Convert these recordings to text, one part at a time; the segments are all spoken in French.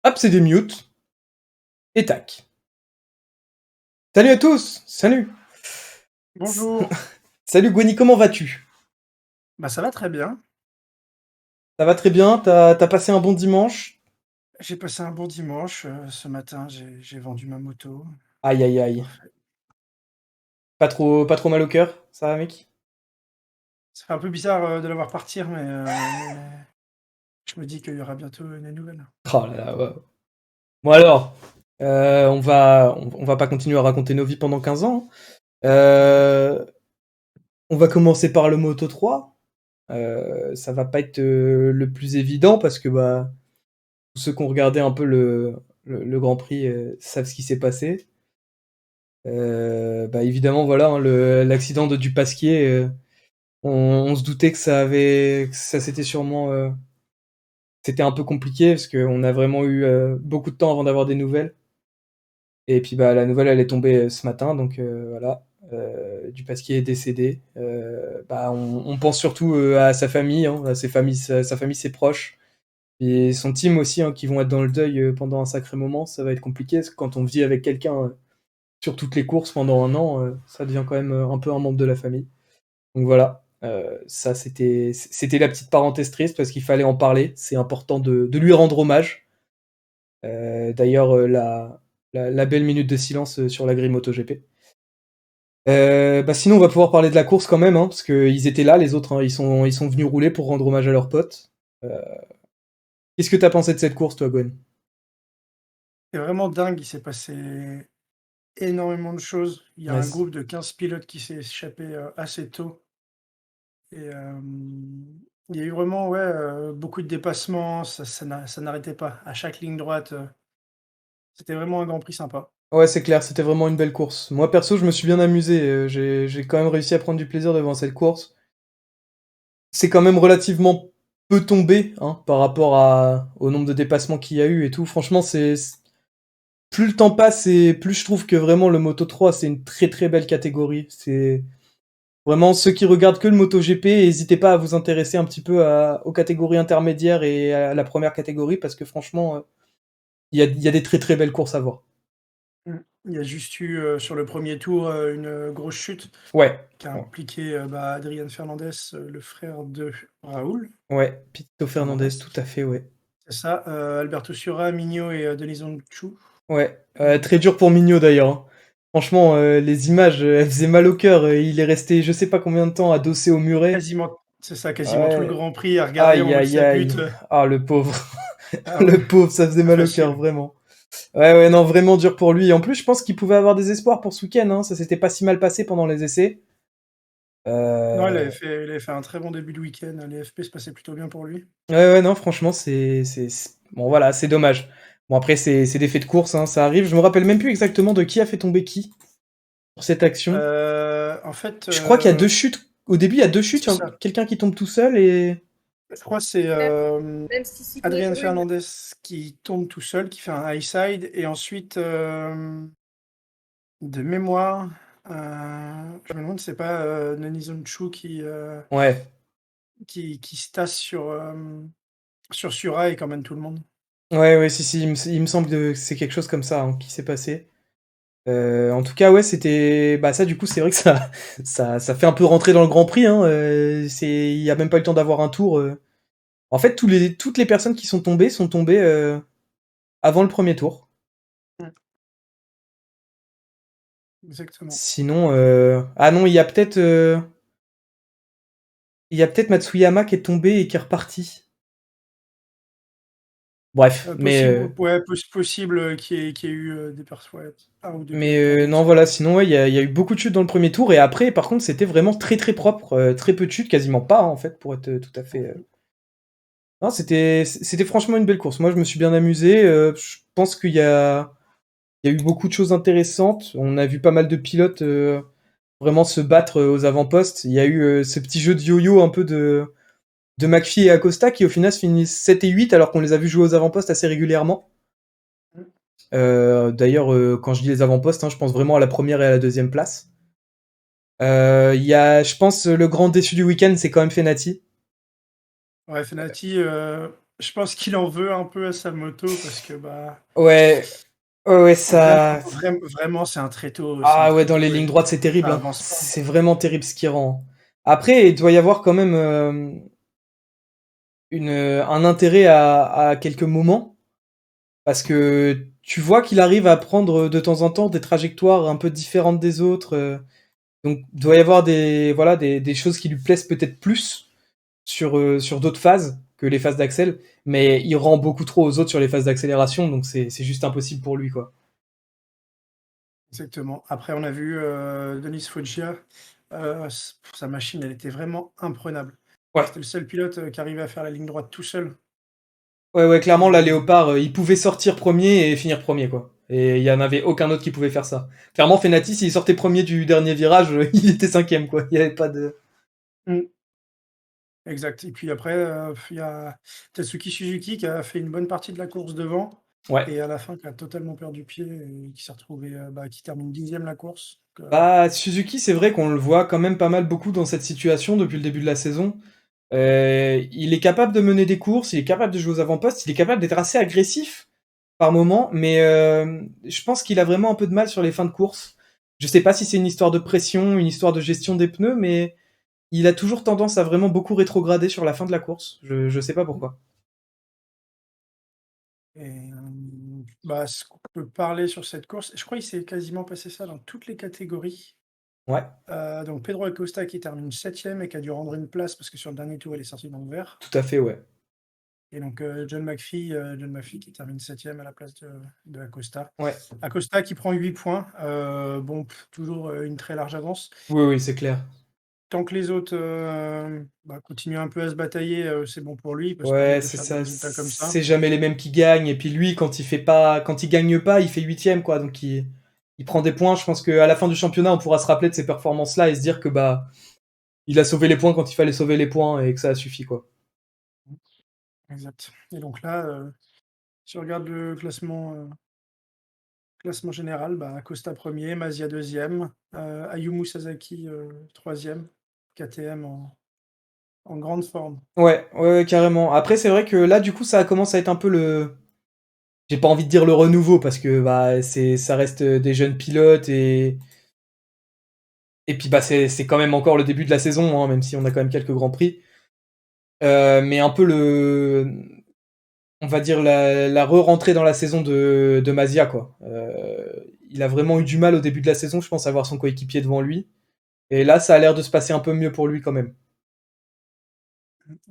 Hop, c'est des mutes. Et tac. Salut à tous! Salut! Bonjour. Salut Gwenny, comment vas-tu? Bah, ça va très bien. Ça va très bien? T'as passé un bon dimanche? J'ai passé un bon dimanche, ce matin, j'ai vendu ma moto. Aïe aïe C'est aïe. parfait. Pas trop mal au cœur? Ça va mec? Ça fait un peu bizarre, de la voir partir, mais je me dis qu'il y aura bientôt des nouvelles. Oh là là, ouais. Bon alors, on va pas continuer à raconter nos vies pendant 15 ans, hein. Non. On va commencer par le Moto 3. Ça va pas être le plus évident parce que bah, tous ceux qui ont regardé un peu le Grand Prix savent ce qui s'est passé. Bah évidemment voilà, hein, l'accident de Dupasquier, on se doutait que ça s'était sûrement c'était un peu compliqué parce qu'on a vraiment eu beaucoup de temps avant d'avoir des nouvelles. Et puis bah la nouvelle elle est tombée ce matin, donc voilà. Dupasquier est décédé. Bah on pense surtout à sa famille, hein, à sa famille, ses proches. Et son team aussi, hein, qui vont être dans le deuil pendant un sacré moment. Ça va être compliqué parce que quand on vit avec quelqu'un sur toutes les courses pendant un an, ça devient quand même un peu un membre de la famille. Donc voilà, ça c'était la petite parenthèse triste parce qu'il fallait en parler. C'est important de lui rendre hommage. D'ailleurs, la belle minute de silence sur la grille MotoGP. Bah sinon, on va pouvoir parler de la course quand même, hein, parce qu'ils étaient là, les autres, hein, ils sont venus rouler pour rendre hommage à leurs potes. Euh, Qu'est-ce que t'as pensé de cette course, toi, Gwen? C'est vraiment dingue, il s'est passé énormément de choses. Il y a Ouais, un groupe de 15 pilotes qui s'est échappé, assez tôt et il y a eu vraiment, ouais, beaucoup de dépassements, ça n'arrêtait pas. À chaque ligne droite, c'était vraiment un Grand Prix sympa. ouais, c'est clair, c'était vraiment une belle course. Moi, perso, je me suis bien amusé. J'ai quand même réussi à prendre du plaisir devant cette course. C'est quand même relativement peu tombé, hein, par rapport au nombre de dépassements qu'il y a eu et tout. Franchement, plus le temps passe et plus je trouve que vraiment le Moto 3, c'est une très très belle catégorie. C'est vraiment ceux qui regardent que le MotoGP, n'hésitez pas à vous intéresser un petit peu aux catégories intermédiaires et à la première catégorie parce que franchement, il y a des très très belles courses à voir. Mmh. Il y a juste eu, sur le premier tour, une grosse chute Ouais, qui a ouais, impliqué, bah, Adrian Fernandez, le frère de Raoul ouais. Pito Fernandez, Fernandez. tout à fait, ouais. C'est ça, Alberto Sura, Mignot et Denis Zongchu. Ouais, très Heu, dur pour Mignot d'ailleurs, hein. Franchement, les images, elles faisaient mal au cœur. Il est resté je sais pas combien de temps adossé au muret. quasiment c'est ça, quasiment tout le Ouais. Grand Prix à regarder au Aïe, moment où aïe, ça bute, aïe. Ah, le pauvre. ah ouais, Le pauvre, ça faisait pas mal au cœur, facile. vraiment. Ouais, ouais, non, vraiment dur pour lui. En plus, je pense qu'il pouvait avoir des espoirs pour ce week-end, hein. Ça s'était pas si mal passé pendant les essais. Non, Euh, il avait fait un très bon début de week-end, les FP se passaient plutôt bien pour lui. Ouais, ouais, non, franchement, bon, voilà, c'est dommage. Bon, après, c'est des faits de course, hein, ça arrive. Je me rappelle même plus exactement de qui a fait tomber qui pour cette action. En fait, Je crois qu'il y a deux chutes. Au début, il y a deux chutes. c'est ça. Quelqu'un qui tombe tout seul et. Je crois que c'est, Même si Sydney Adrian brûle. Fernandez qui tombe tout seul, qui fait un high side et ensuite, de mémoire, je me demande si c'est pas, Denis Zongchu Ouais. qui se tasse sur, sur Sura et qui emmène tout le monde. Ouais, ouais, si, si, il me semble que c'est quelque chose comme ça, hein, qui s'est passé. En tout cas, ouais, c'était. Bah, ça, du coup, c'est vrai que ça fait un peu rentrer dans le Grand Prix, hein. Il y a même pas eu le temps d'avoir un tour. En fait, toutes les personnes qui sont tombées avant le premier tour. Mmh, exactement. Sinon, ah non, il y a peut-être Matsuyama qui est tombé et qui est reparti. Bref, Possible, ouais, possible, qu'il y ait eu, des ouais, 1 ou 2 mais pilotes tombés, non, c'est voilà, vrai. sinon, ouais, il y a eu beaucoup de chutes dans le premier tour, et après, par contre, c'était vraiment très très propre, très peu de chutes, quasiment pas, hein, en fait, pour être tout à fait. Mmh. Non, c'était franchement une belle course. Moi, je me suis bien amusé. Je pense il y a eu beaucoup de choses intéressantes. On a vu pas mal de pilotes vraiment se battre aux avant-postes. Il y a eu ce petit jeu de yo-yo un peu de McPhee et Acosta qui, au final, se finissent 7 et 8 alors qu'on les a vus jouer aux avant-postes assez régulièrement. Mmh. D'ailleurs, quand je dis les avant-postes, hein, je pense vraiment à la première et à la deuxième place. Il y a, je pense, le grand déçu du week-end, c'est quand même Fenati. Ouais, Fenati, Je pense qu'il en veut un peu à sa moto parce que, bah, Ouais, ouais, ça vraiment, c'est un tréteau, ah ouais, dans les lignes droites, c'est ça terrible, hein. avance pas. C'est vraiment terrible ce qu'il rend. Après, il doit y avoir quand même, un intérêt à quelques moments, parce que tu vois qu'il arrive à prendre, de temps en temps des trajectoires un peu différentes des autres, donc il doit y avoir des choses qui lui plaisent peut-être plus sur d'autres phases que les phases d'accel, mais il rend beaucoup trop aux autres sur les phases d'accélération, donc c'est juste impossible pour lui, quoi. Exactement. Après, on a vu, Denis Foggia, sa machine, elle était vraiment imprenable. Ouais. C'était le seul pilote, qui arrivait à faire la ligne droite tout seul. Ouais, ouais, clairement, la Et Léopard, il pouvait sortir premier et finir premier, quoi. Et il y en avait aucun autre qui pouvait faire ça. Clairement, Fenati, s'il sortait premier du dernier virage, il était cinquième, quoi. Il y avait pas de. mmh, exact. Et puis après, il y a Tatsuki Suzuki qui a fait une bonne partie de la course devant Ouais. et à la fin qui a totalement perdu pied et qui s'est retrouvé, qui termine 10e la course. Donc, Bah, Suzuki, c'est vrai qu'on le voit quand même pas mal beaucoup dans cette situation depuis le début de la saison. Il est capable de mener des courses, il est capable de jouer aux avant-postes, il est capable d'être assez agressif par moment, mais je pense qu'il a vraiment un peu de mal sur les fins de course. Je sais pas si c'est une histoire de pression, une histoire de gestion des pneus, mais il a toujours tendance à vraiment beaucoup rétrograder sur la fin de la course. Je sais pas pourquoi. et ce qu'on peut parler sur cette course, je crois qu'il s'est quasiment passé ça dans toutes les catégories. Ouais, Donc Pedro Acosta qui termine 7e et qui a dû rendre une place parce que sur le dernier tour, il est sorti dans le vert. tout à fait, ouais. Et donc John McPhee qui termine 7e à la place de Acosta. Ouais. Acosta qui prend 8 points, bon, toujours, une très large avance. Oui, oui, c'est clair. Tant que les autres, continuent un peu à se batailler, c'est bon pour lui parce que Ouais, de c'est faire des ça. résultats comme ça. C'est jamais les mêmes qui gagnent. Et puis lui, quand il gagne pas, il fait huitième, quoi. Donc il prend des points. Je pense qu'à la fin du championnat, on pourra se rappeler de ces performances-là et se dire que bah il a sauvé les points quand il fallait sauver les points et que ça a suffi, quoi. Exact. Et donc là, si on regarde le classement général, Acosta 1er, Mazia 2e, Ayumu Sasaki, 3e, KTM en grande forme. Ouais, ouais, ouais, carrément. Après, c'est vrai que là, du coup, ça commence à être un peu le. J'ai pas envie de dire le renouveau parce que bah ça reste des jeunes pilotes et puis bah c'est quand même encore le début de la saison, hein, même si on a quand même quelques grands prix. Mais un peu on va dire la re-rentrée dans la saison de Mazia, quoi. Il a vraiment eu du mal au début de la saison, je pense, à avoir son coéquipier devant lui. Et là, ça a l'air de se passer un peu mieux pour lui quand même.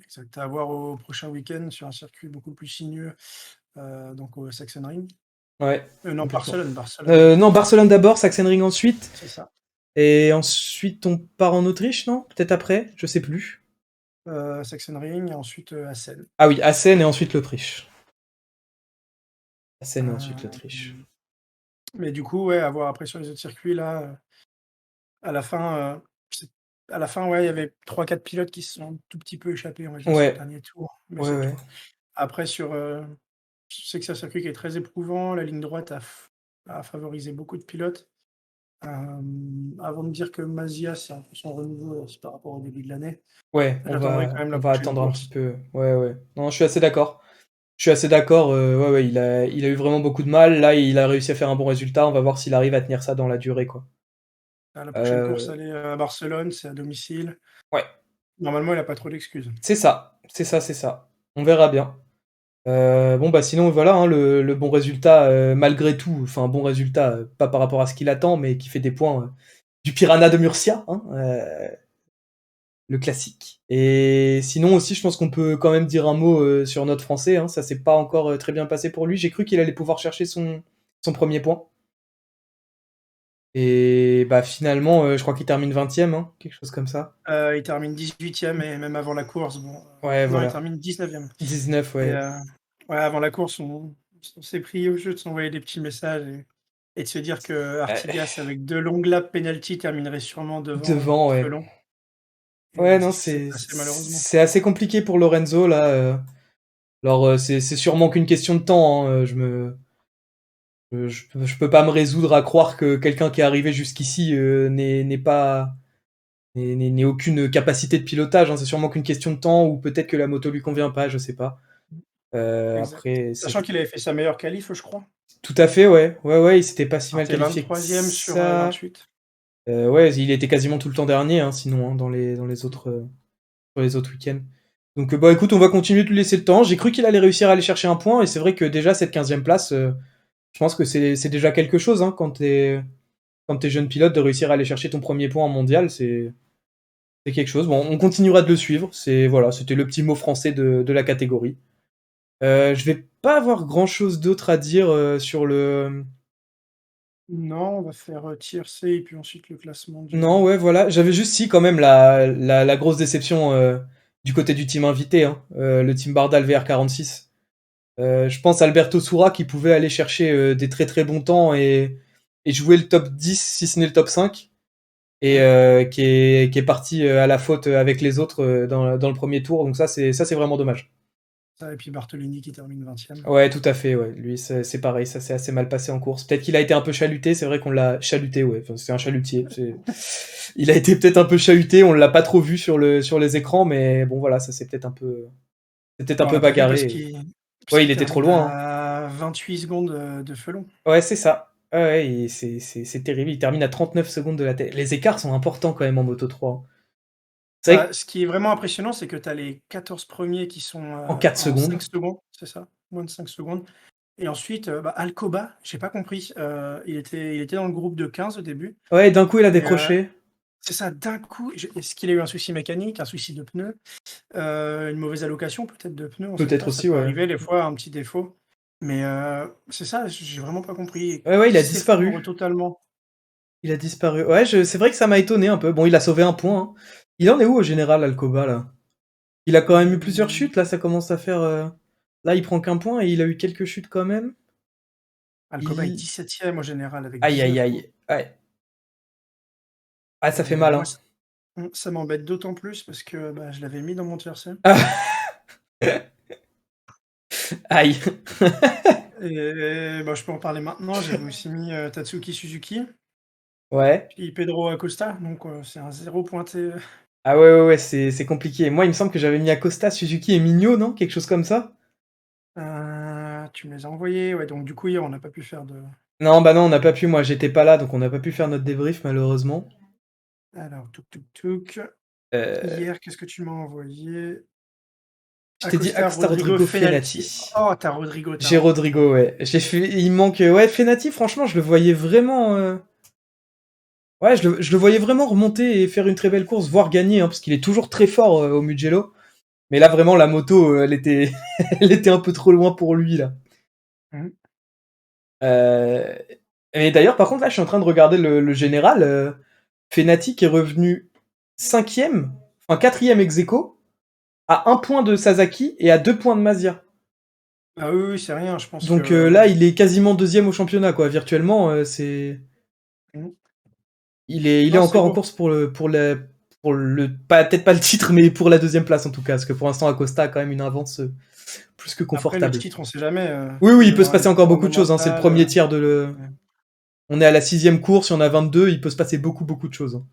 Exact. À voir au prochain week-end sur un circuit beaucoup plus sinueux, donc au Sachsenring. Ouais, Non, complètement. Barcelone. Non, Barcelone d'abord, Sachsenring ensuite. C'est ça. Et ensuite, on part en Autriche, non? Peut-être après? Je sais plus. Sachsenring et ensuite, Assen. Ah oui, Assen et ensuite l'Autriche. Assen et ensuite Heu, l'Autriche. mais du coup, ouais, à voir après sur les autres circuits là, à la fin, c'est à la fin, ouais, il y avait 3-4 pilotes qui se sont un tout petit peu échappés, on va dire, sur le Ouais, dernier tour, mais ouais, c'est ouais. tout. Après je sais que c'est un circuit qui est très éprouvant, la ligne droite a favorisé beaucoup de pilotes. Avant de dire que Mazia, c'est un peu son renouveau, c'est par rapport au début de l'année. Ouais, J'attendrai quand même on la va prochaine attendre un petit course. peu. Ouais, ouais. Non, je suis assez d'accord. Je suis assez d'accord. Ouais, ouais, il a eu vraiment beaucoup de mal. Là, il a réussi à faire un bon résultat. On va voir s'il arrive à tenir ça dans la durée, quoi. La prochaine course, Euh, elle est à Barcelone, c'est à domicile. ouais, Normalement, il a pas trop d'excuses. c'est ça. C'est ça, c'est ça. On verra bien. Bon, bah sinon, voilà, hein, le bon résultat, malgré tout. Enfin, bon résultat, pas par rapport à ce qu'il attend, mais qui fait des points du Piranha de Murcia, hein, le classique. Et sinon aussi, je pense qu'on peut quand même dire un mot sur notre Français. Hein, ça s'est pas encore très bien passé pour lui. J'ai cru qu'il allait pouvoir chercher son premier point. Et bah finalement, je crois qu'il termine 20e, hein, quelque chose comme ça. Il termine 18e et même avant la course, bon, Ouais, non, il voilà. termine 19e 19, et ouais. ouais, avant la course, on s'est pris au jeu de s'envoyer des petits messages et de se dire que Artigas, avec 2 longues laps penalty, terminerait sûrement devant, Devant, ouais. Frelon et Ouais, c'est non, ce qui s'est passé malheureusement. c'est assez compliqué pour Lorenzo, là. Alors, c'est sûrement qu'une question de temps, hein. Je peux pas me résoudre à croire que quelqu'un qui est arrivé jusqu'ici n'est pas n'ait aucune capacité de pilotage, hein. C'est sûrement qu'une question de temps ou peut-être que la moto lui convient pas, je sais pas. Exact. Après, Sachant qu'il avait fait sa meilleure qualif, je crois. tout à fait, ouais. Ouais, ouais, il s'était pas si mal Sortait qualifié que 23e sur ça. 28. Ouais, il était quasiment tout le temps dernier, hein, sinon, hein, dans les autres, sur les autres week-ends. Donc, bah écoute, on va continuer de lui laisser le temps. J'ai cru qu'il allait réussir à aller chercher un point, et c'est vrai que déjà, cette 15e place, je pense que c'est déjà quelque chose, hein, quand t'es jeune pilote, de réussir à aller chercher ton premier point en mondial, c'est quelque chose. Bon, on continuera de le suivre. Voilà, c'était le petit mot français de la catégorie. Je vais pas avoir grand chose d'autre à dire sur le. Non, on va faire tiercé et puis ensuite le classement du. Non, ouais, voilà. J'avais juste si quand même la grosse déception du côté du team invité, hein, le team Bardal VR46. Je pense Alberto Soura qui pouvait aller chercher des très très bons temps et jouer le top 10 si ce n'est le top 5. Et qui est parti à la faute avec les autres dans le premier tour. Donc ça, c'est vraiment dommage. Ça, et puis Bartolini qui termine 20e. Ouais, tout à fait. Ouais. Lui, c'est pareil. Ça s'est assez mal passé en course. Peut-être qu'il a été un peu chaluté. C'est vrai qu'on l'a chaluté. Ouais. Enfin, c'est un chalutier. Il a été peut-être un peu chahuté. On l'a pas trop vu sur les écrans, mais bon, voilà, ça s'est peut-être un peu, On l'a pas vu parce bagarré. qu'il Ouais, il était trop termine loin. à 28 secondes de Felon. Ouais, c'est ça. Ouais, et c'est terrible. Il termine à 39 secondes de la tête. Les écarts sont importants quand même en Moto 3. C'est vrai Ce qui est vraiment impressionnant, c'est que tu as les 14 premiers qui sont qu'en 4 en secondes. 5 secondes, c'est ça, moins de 5 secondes. Et ensuite, Alcoba, j'ai pas compris, il était dans le groupe de 15 au début. Ouais, d'un coup, il a Et décroché. c'est ça, d'un coup, est-ce qu'il a eu un souci mécanique, un souci de pneu, une mauvaise allocation peut-être de pneus, on sait Peut-être pas, ça aussi, peut ouais. arriver des fois, un petit défaut. Mais c'est ça, j'ai vraiment pas compris. Ouais, ouais, il Qui a s'effondre disparu. totalement. Il a disparu. Ouais, c'est vrai que ça m'a étonné un peu. Bon, il a sauvé un point, hein. Il en est où au général, Alcoba, là? Il a quand même eu plusieurs Mmh, chutes, là, ça commence à faire. Là, il prend qu'un point et il a eu quelques chutes quand même. Alcoba est Il... 17e au général avec Aïe, aïe, 19 points. aïe. Ouais. Ah, ça fait Et mal, moi, hein. ça m'embête d'autant plus parce que je l'avais mis dans mon tiercé. Aïe. Et je peux en parler maintenant. J'avais aussi mis Tatsuki Suzuki, Ouais. puis Pedro Acosta, donc c'est un 0 pointé. Ah ouais, ouais, ouais, c'est compliqué. Moi, il me semble que j'avais mis Acosta, Suzuki et Mignot, non? Quelque chose comme ça? Tu me les as envoyés, ouais, donc du coup, hier, on n'a pas pu faire de. Non, bah non, on n'a pas pu. Moi, j'étais pas là, donc on n'a pas pu faire notre débrief, malheureusement. Alors, touk. Euh, Hier, qu'est-ce que tu m'as envoyé? je t'ai dit Acosta, Acosta, Rodrigo, Rodrigo, Fenati. Fenati. Oh, t'as Rodrigo, t'as J'ai Rodrigo. Rodrigo, ouais. Il me manque. Ouais, Fenati, franchement, je le voyais vraiment. Ouais, je le voyais vraiment remonter et faire une très belle course, voire gagner, hein, parce qu'il est toujours très fort au Mugello. Mais là, vraiment, la moto, elle était, elle était un peu trop loin pour lui, là. Mhm. Euh, Et d'ailleurs, par contre, là, je suis en train de regarder le général. Fenati qui est revenu 5e, enfin 4e ex aequo, à 1 point de Sasaki et à 2 points de Mazia. Ah oui, oui, c'est rien, je pense Donc que. là, il est quasiment 2e au championnat, quoi. Virtuellement, c'est. Mhm. Il est Non, c'est encore en beau. course pour le peut-être pas le titre, mais pour la 2e place en tout cas, parce que pour l'instant Acosta a quand même une avance plus que Après, le confortable. titre, on sait jamais. Oui, oui, Il il y peut se aura passer encore l'effort beaucoup de choses, hein. C'est le mental. premier tiers Ouais. On est à la 6e course, il y en a 22, il peut se passer beaucoup, beaucoup de choses, hein.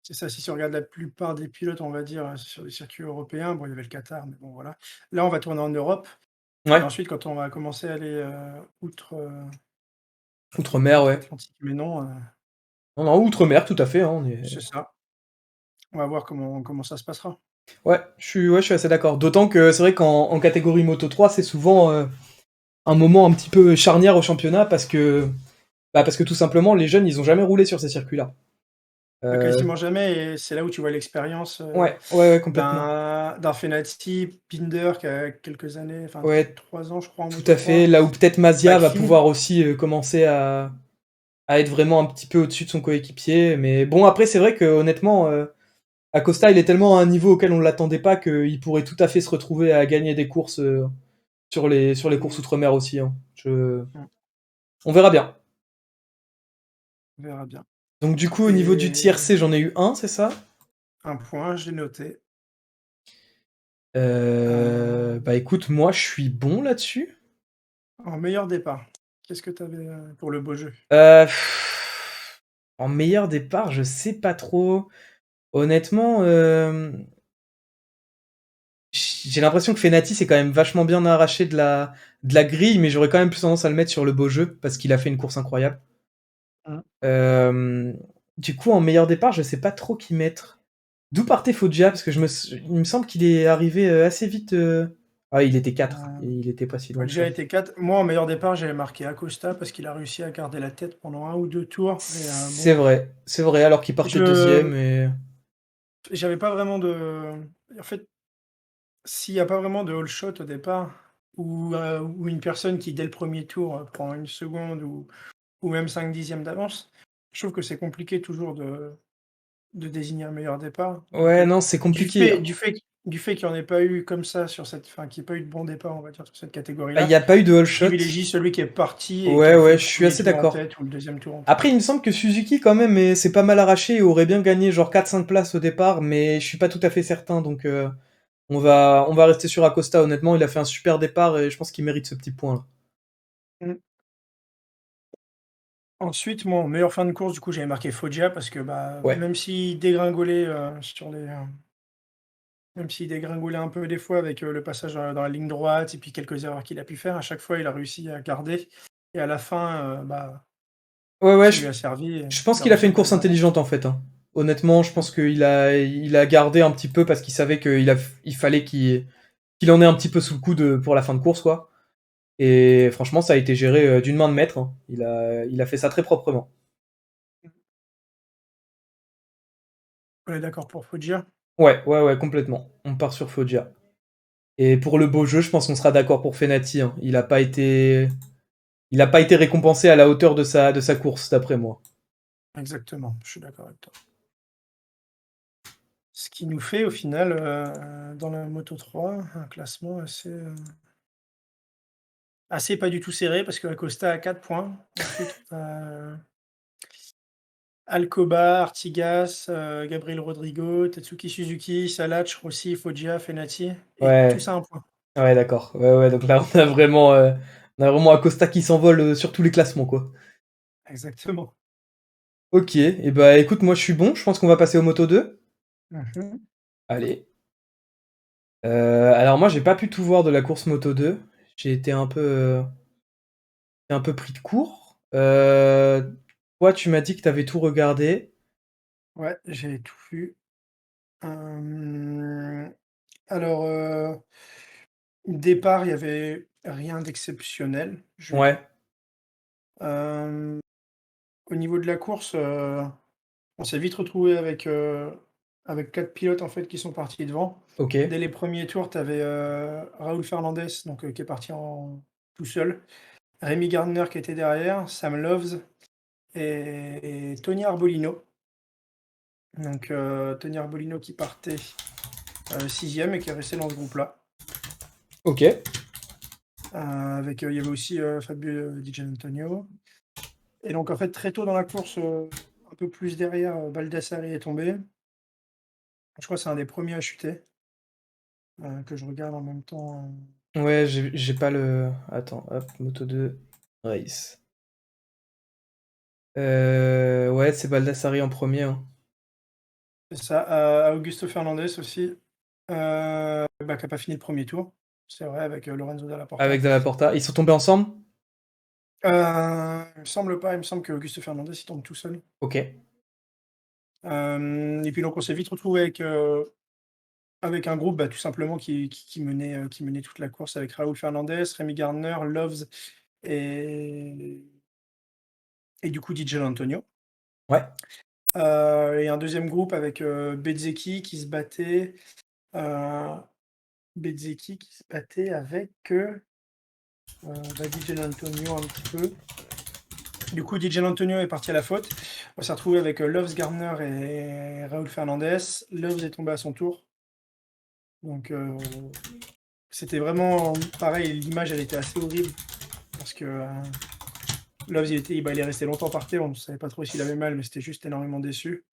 C'est ça, si tu regardes la plupart des pilotes, on va dire, sur les circuits européens, bon, il y avait le Qatar, mais bon, voilà. Là, on va tourner en Europe. Et Ouais, ensuite, quand on va commencer à aller outre, j'allais dire outre-mer, ouais. outre-Atlantique, mais non, Non, non, outre-mer, tout à fait, hein, c'est ça. On va voir comment ça se passera. Ouais, je suis assez d'accord. D'autant que c'est vrai qu'en catégorie Moto 3, c'est souvent un moment un petit peu charnière au championnat parce que tout simplement, les jeunes, ils ont jamais roulé sur ces circuits-là. Euh, Quasiment jamais, et c'est là où tu vois l'expérience ouais, complètement. d'un Fenati, Binder qui a quelques années, enfin Ouais, 3 ans, je crois, en tout Moto à fait. 3. Là où peut-être Mazia va McPhee. pouvoir aussi commencer à être vraiment un petit peu au-dessus de son coéquipier. Mais bon, après, c'est vrai que honnêtement, Acosta, il est tellement à un niveau auquel on ne l'attendait pas qu'il pourrait tout à fait se retrouver à gagner des courses sur les courses outre-mer aussi, hein. On verra bien. On verra bien. Donc du coup, au niveau du Et tiercé, j'en ai eu un, c'est ça? un point, j'ai noté. Bah écoute, moi je suis bon là-dessus. En meilleur départ, qu'est-ce que tu avais pour le beau jeu? Euh, En meilleur départ, je sais pas trop. Honnêtement, je j'ai l'impression que Fenati s'est quand même vachement bien arraché de la grille, mais j'aurais quand même plus tendance à le mettre sur le beau jeu parce qu'il a fait une course incroyable. Mmh. Du coup, en meilleur départ, je sais pas trop qui mettre. D'où partait Foggia parce que il me semble qu'il est arrivé assez vite. Ah, il était 4 et il était pas si loin que Foggia ça. était 4. Moi, en meilleur départ, j'avais marqué Acosta parce qu'il a réussi à garder la tête pendant 1 ou 2 tours. Et, bon, C'est vrai, alors qu'il partait deuxième et. J'avais pas vraiment de. En fait, s'il n'y a pas vraiment de all shot au départ, ou une personne qui, dès le premier tour, prend une seconde ou même 5 dixièmes d'avance, je trouve que c'est compliqué toujours de désigner un meilleur départ. Donc, Ouais, non, c'est du compliqué. fait, du fait, du fait qu'il n'y en ait pas eu comme ça sur cette, enfin, qu'il n'y ait pas eu de bon départ, on va dire, sur cette Bah, il catégorie-là, n'y a pas eu de all je shot. privilégie celui qui est parti et qui Ouais, a fait ouais, le je suis premier assez tour en d'accord. tête ou le deuxième tour en tête. Après, il me semble que Suzuki, quand même, c'est pas mal arraché et aurait bien gagné genre 4-5 places au départ, mais je suis pas tout à fait certain, donc on va rester sur Acosta. Honnêtement, il a fait un super départ et je pense qu'il mérite ce petit point là. Mm. Ensuite, moi, en meilleure fin de course, du coup, j'avais marqué Foggia parce que bah, Ouais. même s'il dégringolait un peu des fois avec le passage dans la ligne droite et puis quelques erreurs qu'il a pu faire, à chaque fois, il a réussi à garder. Et à la fin, bah, Ouais, ouais, ça lui a servi. Et je pense il a qu'il a réussi fait à une prendre course une avance. intelligente en fait, hein. Honnêtement, je pense il a gardé un petit peu parce qu'il savait il fallait qu'il en ait un petit peu sous le coude pour la fin de course, quoi. Et franchement, ça a été géré d'une main de maître, hein. Il a fait ça très proprement. On est d'accord pour Foggia. Ouais, ouais, ouais, complètement. On part sur Foggia. Et pour le beau jeu, je pense qu'on sera d'accord pour Fenati, hein. Il a pas été récompensé à la hauteur de sa course, d'après moi. Exactement, je suis d'accord avec toi. Ce qui nous fait au final, dans la Moto 3, un classement assez pas du tout serré parce que Acosta a 4 points. Ensuite, on a Alcoba, Artigas, Gabriel Rodrigo, Tatsuki Suzuki, Salah, Rossi, Foggia, Fenati et tout Ouais, ça un point. ouais, d'accord. Ouais, ouais, donc là, on a vraiment Acosta qui s'envole sur tous les classements, quoi. Exactement. Ok, et bah écoute, moi je suis bon, je pense qu'on va passer au Moto 2. Mmh. Allez. Alors moi, j'ai pas pu tout voir de la course Moto 2. J'ai été un peu pris de court. Toi, tu m'as dit que t'avais tout regardé. Ouais, j'ai tout vu. Hem, alors, départ, il y avait rien d'exceptionnel, je Ouais, hem, au niveau de la course, on s'est vite retrouvé avec 4 pilotes, en fait, qui sont partis devant. ok, Dès les premiers tours, tu avais, Raoul Fernandez, donc qui est parti en tout seul, Rémi Gardner qui était derrière, Sam Loves et Tony Arbolino. Donc Tony Arbolino qui partait, 6e et qui est resté dans ce groupe-là. ok, Avec, il y avait aussi, Fabio Di Giannantonio et donc en fait, très tôt dans la course, un peu plus derrière, Baldassarri est tombé. Je crois que c'est un des premiers à chuter, que je regarde en même temps. ouais, j'ai pas le. Attends, hop, Moto 2, race. Ouais, c'est Baldassari en premier, hein. C'est ça, Augusto Fernandez aussi, bah, qui a pas fini le premier tour. C'est vrai, avec, Lorenzo Dalla Avec Porta. Dalla Porta. Ils sont tombés ensemble? Il me semble pas, il me semble que Augusto Fernandez, il tombe tout seul. Ok. Et puis donc on s'est vite retrouvé avec un groupe, bah, tout simplement qui menait toute la course avec Raoul Fernandez, Rémi Gardner, Loves et du coup DJ Antonio. Ouais. Et un deuxième groupe avec, Bezzecchi qui se battait, heu, Bezzecchi qui se battait avec, bah, DJ Antonio un petit peu. Du coup, DJ Antonio est parti à la faute. On s'est retrouvé avec, Loves, Gardner et Raoul Fernandez. Loves est tombé à son tour. Donc, c'était vraiment pareil, l'image elle était assez horrible parce que, Loves il est resté longtemps par terre, on ne savait pas trop s'il avait mal, mais c'était juste énormément déçu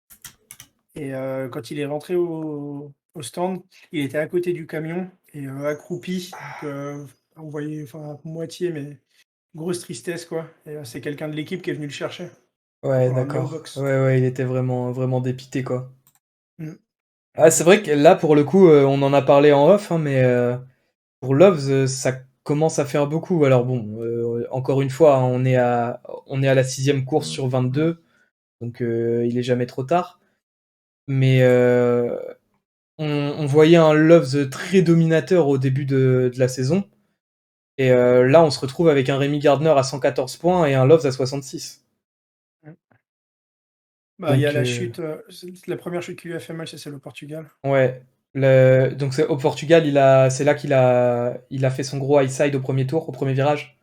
et quand il est rentré au stand, il était à côté du camion et accroupi, donc on voyait enfin à moitié, mais grosse tristesse quoi et c'est quelqu'un de l'équipe qui est venu le chercher Ouais, pour l'emmener aux d'accord. box. Ouais, ouais, il était vraiment, vraiment dépité, quoi. Mmh. Ah, c'est vrai que là, pour le coup, on en a parlé en off, hein, mais pour Loves, ça commence à faire beaucoup. Alors bon, encore une fois, hein, on est à la 6e course sur 22, donc il est jamais trop tard. Mais on voyait un Loves très dominateur au début de la saison. Et là, on se retrouve avec un Rémi Gardner à 114 points et un Loves à 66. Bah, il y a Donc, la chute, la première chute qui lui a fait mal, c'est celle au Portugal. ouais. Donc, au Portugal, c'est là qu'il a fait son gros high side au premier tour, au premier virage.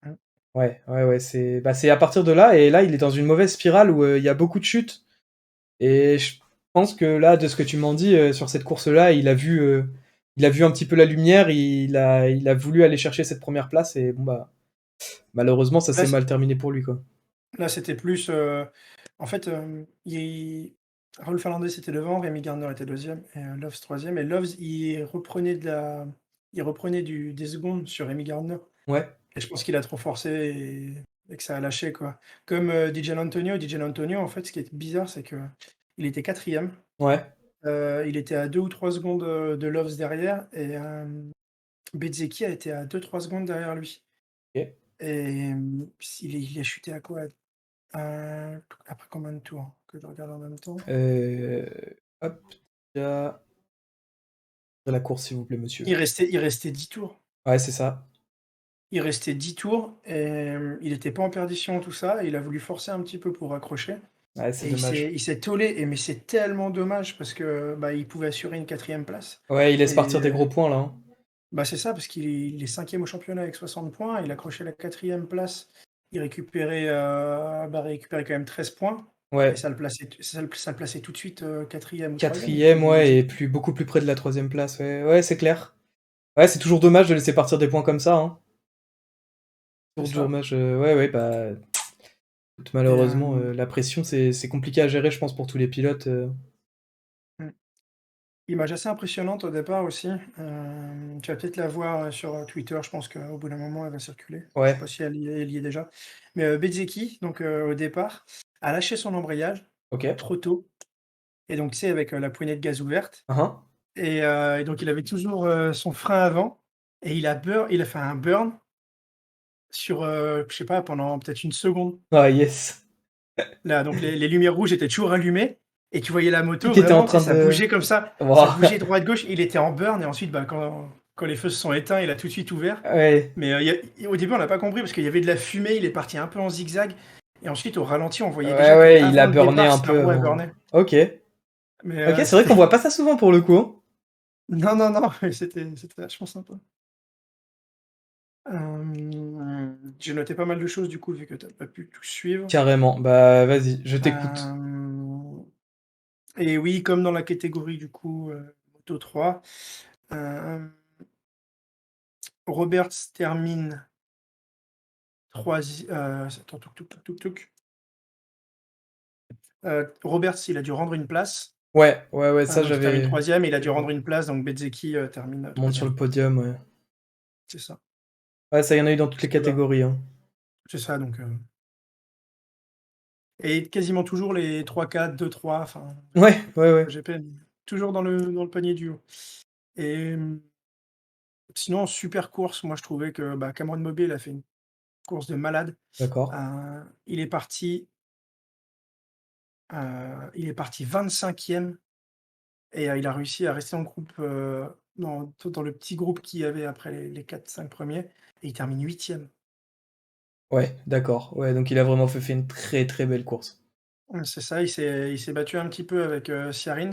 Mmh. Ouais, ouais, ouais. C'est à partir de là, et là, il est dans une mauvaise spirale où il y a beaucoup de chutes. Et je pense que là, de ce que tu m'en dis, sur cette course-là, il a vu un petit peu la lumière, il a voulu aller chercher cette première place, et bon, bah, malheureusement, ça Là, s'est mal terminé pour lui, quoi. là, c'était plus, en fait, Raoul Fernandez était devant, Rémi Gardner était deuxième et Loves troisième. Et Loves, il reprenait des secondes sur Rémi Gardner. Ouais, Et je pense qu'il a trop forcé et que ça a lâché, quoi. Comme DJ Antonio. DJ Antonio, en fait, ce qui est bizarre, c'est que il était quatrième. ouais. Il était à 2 ou 3 secondes de Loves derrière. Et Bezzecchi a été à 2-3 secondes derrière lui. Ok. Et il a chuté à quoi? Après combien de tours? Que je regarde en même temps. Euh, Hop, déjà, la course, s'il vous plaît, monsieur. Il restait 10 tours. Ouais, c'est ça. Il restait 10 tours et il était pas en perdition, tout ça. Et il a voulu forcer un petit peu pour raccrocher. Ouais, c'est Et dommage. il s'est tollé. Mais c'est tellement dommage parce que bah, il pouvait assurer une quatrième place. Ouais, il laisse Et partir des gros points, là, hein. bah, c'est ça, parce qu'il est cinquième au championnat avec 60 points. Il accrochait la quatrième place. Il récupérait quand même 13 points. Et Ouais. ça le plaçait tout de suite quatrième ou troisième. Et Quatrième, puis, ouais, et beaucoup plus près de la 3e place. Ouais, ouais, c'est clair. Ouais, c'est toujours dommage de laisser partir des points comme ça, hein. c'est Toujours ça. dommage. Ouais, ouais, bah, écoute, Et, malheureusement, la pression, c'est compliqué à gérer, je pense, pour tous les pilotes. mmh. Image assez impressionnante au départ aussi. Tu vas peut-être la voir sur Twitter. Je pense qu'au bout d'un moment, elle va circuler. Je sais Ouais, pas si elle y est déjà. Mais Bezzecchi, donc au départ, a lâché son embrayage ok. trop tôt. Et donc, tu sais, avec la poignée de gaz ouverte. Hein. Et donc il avait toujours, son frein avant. Et il a fait un burn sur, je sais pas, pendant peut-être une seconde. Ah, yes. Là, donc les lumières rouges étaient toujours allumées et tu voyais la moto Tout était en vraiment, tu sais, train ça de. bougeait comme ça Wouah. bougeait droite-gauche. Il était en burn et ensuite, bah, quand les feux se sont éteints, il a tout de suite ouvert. Ouais, Mais, au début, on n'a pas compris parce qu'il y avait de la fumée, il est parti un peu en zigzag et ensuite au ralenti, on voyait ouais, déjà ouais, il qu'avant a le burné départ, un sa peu roue, elle avant. burnait. Ok. Mais, Ok, c'est vrai c'était qu'on voit pas ça souvent pour le coup, hein. non, non, non, mais c'était vachement sympa. J'ai noté pas mal de choses du coup, vu que tu as pas pu tout suivre. Carrément. Bah, vas-y, je t'écoute. Hem Et oui, comme dans la catégorie du coup, moto 3, hem, Roberts termine attends, touk touk touk touk touk. Roberts, il a dû rendre une place, Ouais, ouais, ouais, ça donc il termine j'avais. troisième. Il a dû J'avais vu. rendre une place, donc Bezzecchi, termine, Monte sur 3e. le podium, ouais. C'est ça. Ouais, ça, y en a eu dans toutes Parce les que, bah, catégories, hein. c'est ça donc, et quasiment toujours les 3-4, 2-3, enfin, Ouais, ouais, ouais. GP, toujours dans le panier du haut. Et sinon, super course, moi je trouvais que, bah, Cameron Mobile a fait une course de malade. D'accord. Il est parti, 25e. Et il a réussi à rester en groupe, dans le petit groupe qu'il y avait après les 4-5 premiers. Et il termine 8e. Ouais, d'accord. Ouais, donc il a vraiment fait une très très belle course. C'est ça, il s'est battu un petit peu avec, Ciarin.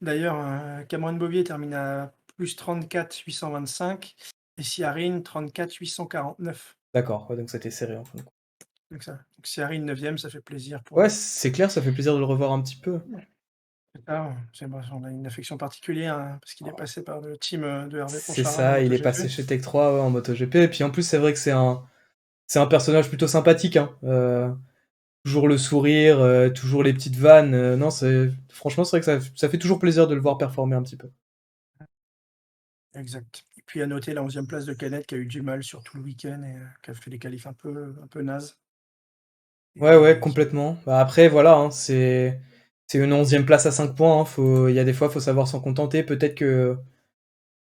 D'ailleurs, Cameron Bobier termine à +34 825 et Ciarin 34 849. D'accord, ouais, donc c'était serré en fin de compte. Donc Ciarin 9e, ça fait plaisir pour Ouais, lui. c'est clair, ça fait plaisir de le revoir un petit peu. C'est ça, on a une affection particulière, hein, parce qu'il est passé par le team, de Hervé C'est Poncharal en ça, il est MotoGP. passé chez Tech 3, ouais, en MotoGP. Et puis en plus, c'est vrai que c'est un personnage plutôt sympathique, hein. Toujours le sourire, toujours les petites vannes. Non, franchement, c'est vrai que ça fait toujours plaisir de le voir performer un petit peu. Exact. Et puis à noter la 11e place de Canet qui a eu du mal sur tout le week-end et qui a fait des qualifs un peu nazes. Ouais, ouais, Et complètement. Bah, après, voilà, hein, C'est une 11e place à 5 points, hein. Il y a des fois, faut savoir s'en contenter. Peut-être que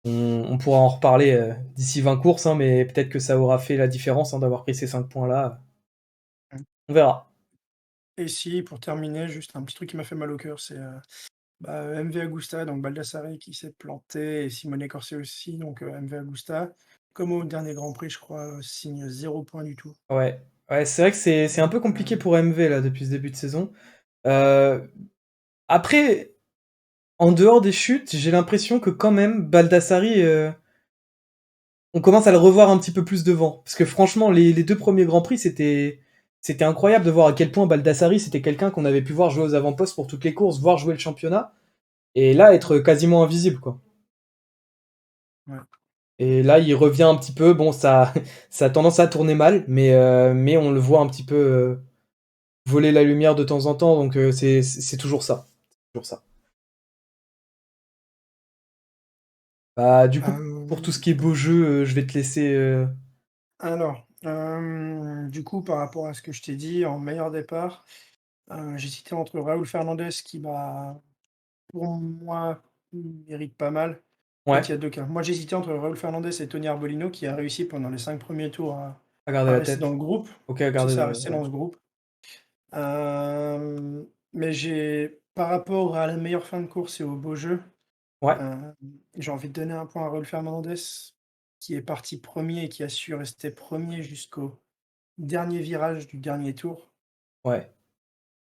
on pourra en reparler d'ici 20 courses, hein, mais peut-être que ça aura fait la différence, hein, d'avoir pris ces 5 points-là. On verra. Et si, pour terminer, juste un petit truc qui m'a fait mal au cœur, c'est MV Agusta, donc Baldassarri qui s'est planté et Simone Corset aussi, donc MV Agusta. Comme au dernier Grand Prix, je crois, signe 0 point du tout. Ouais, ouais, c'est vrai que c'est un peu compliqué pour MV là depuis ce début de saison. Après, en dehors des chutes, j'ai l'impression que quand même Baldassarri, on commence à le revoir un petit peu plus devant. Parce que franchement, les 2 premiers Grands Prix, c'était incroyable de voir à quel point Baldassarri, c'était quelqu'un qu'on avait pu voir jouer aux avant-postes pour toutes les courses, voir jouer le championnat, et là, être quasiment invisible, quoi. Ouais. Et là, il revient un petit peu. Bon, ça, ça a tendance à tourner mal, mais on le voit un petit peu voler la lumière de temps en temps, donc c'est toujours ça. Toujours ça. Bah, du coup, pour tout ce qui est beau jeu, je vais te laisser. Alors, du coup, par rapport à ce que je t'ai dit, en meilleur départ, j'hésitais entre Raúl Fernandez qui, pour moi, mérite pas mal. En fait, Ouais, il y a 2 cas. Moi, j'hésitais entre Raúl Fernandez et Tony Arbolino qui a réussi pendant les 5 premiers tours à garder à la rester dans tête. le groupe. Ok, à C'est garder ça, à le. rester Ouais. dans ce groupe. Mais par rapport à la meilleure fin de course et au beau jeu, Ouais, heu, j'ai envie de donner un point à Raúl Fernandez qui est parti premier et qui a su rester premier jusqu'au dernier virage du dernier tour. ouais.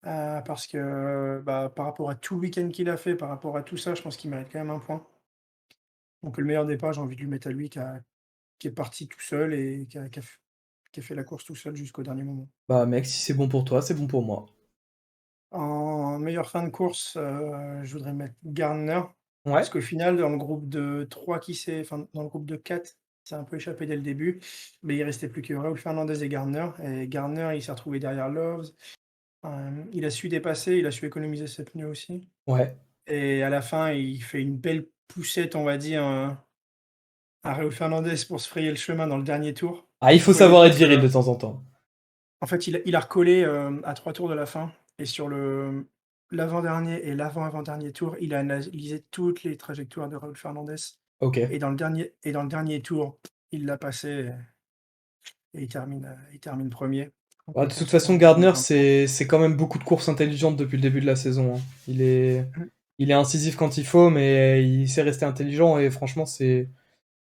Parce que, par rapport à tout le week-end qu'il a fait, par rapport à tout ça, je pense qu'il mérite quand même un point. Donc le meilleur départ, j'ai envie de lui mettre à lui qui est parti tout seul et qui a fait la course tout seul jusqu'au dernier moment. Bah, mec, si c'est bon pour toi, c'est bon pour moi. En meilleure fin de course, je voudrais mettre Gardner, parce Ouais, qu'au final, dans le groupe de 3 dans le groupe de 4, il s'est un peu échappé dès le début, mais il restait plus que Raúl Fernandez et Gardner, il s'est retrouvé derrière Lowe's. Il a su dépasser, il a su économiser ses pneus aussi ouais. et à la fin, il fait une belle poussette, on va dire, à Raúl Fernandez pour se frayer le chemin dans le dernier tour. Ah, il On faut voyait savoir bien être viril que de temps en temps. En fait, il a recollé, à 3 tours de la fin et sur l'avant-dernier et l'avant-avant-dernier tour, il a analysé toutes les trajectoires de Raúl Fernandez Ok. et dans le dernier tour, il l'a passé et il termine 1er. Donc Bah, le de toute conséquent, façon, on va lui Gardner, mettre un point. c'est quand même beaucoup de courses intelligentes depuis le début de la saison, hein. Il est, Mmh, il est incisif quand il faut, mais il sait rester intelligent et franchement, je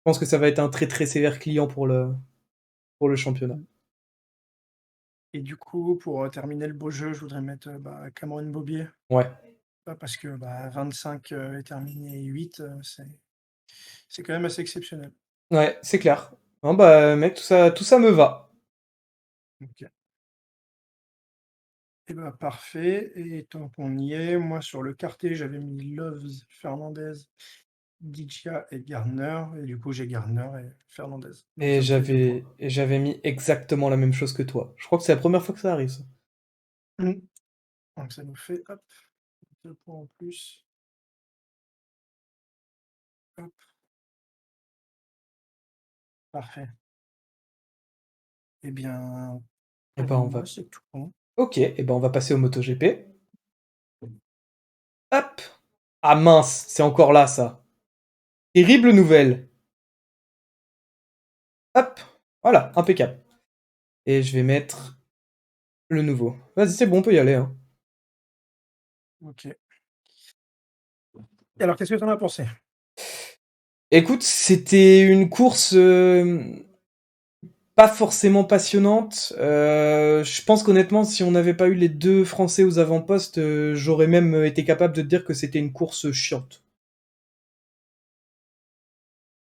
pense que ça va être un très très sévère client pour le championnat. mmh et du coup, pour, terminer le beau jeu, je voudrais mettre, Cameron Beaubier, Ouais, parce que, 25, et terminer 8, c'est quand même assez exceptionnel. ouais, c'est clair. Non, bah, mec, tout ça me va. OK. Eh ben parfait et tant qu'on y est, moi sur le quartier, j'avais mis Loves, Fernandez, Dijia et Gardner et du coup j'ai Gardner et Fernandez. Donc Et ça me fait 2 points. j'avais mis exactement la même chose que toi. Je crois que c'est la première fois que ça arrive, ça. Mmh. Donc ça nous fait, hop, 2 points en plus. Hop, parfait. Eh bien, Et pour ben, on moi, va. c'est tout bon. Ok, et ben, on va passer au MotoGP. Hop! Ah mince, c'est encore là, ça. Terrible nouvelle. Hop! Voilà, impeccable. Et je vais mettre le nouveau. Vas-y, c'est bon, on peut y aller, hein. OK. Et alors qu'est-ce que tu en as pensé? Écoute, c'était une course pas forcément passionnante. Je pense qu'honnêtement, si on n'avait pas eu les 2 Français aux avant-postes, j'aurais même été capable de te dire que c'était une course chiante.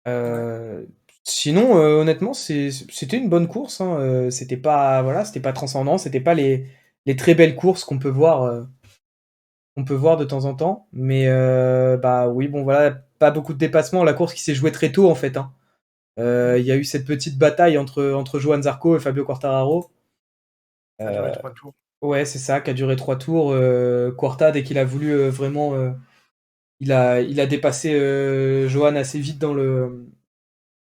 Ouais. Sinon, honnêtement, c'était une bonne course, hein. C'était pas, voilà, c'était pas transcendant, c'était pas les très belles courses qu'on peut voir de temps en temps. Mais bah oui, bon voilà, pas beaucoup de dépassements. La course qui s'est jouée très tôt en fait, hein. Mmh. Il y a eu cette petite bataille entre Johan Zarco et Fabio Quartararo. Ça a duré Euh, 3 tours. ouais, c'est ça, qui a duré 3 tours. Quarta, dès qu'il a voulu vraiment, il a dépassé Johan assez vite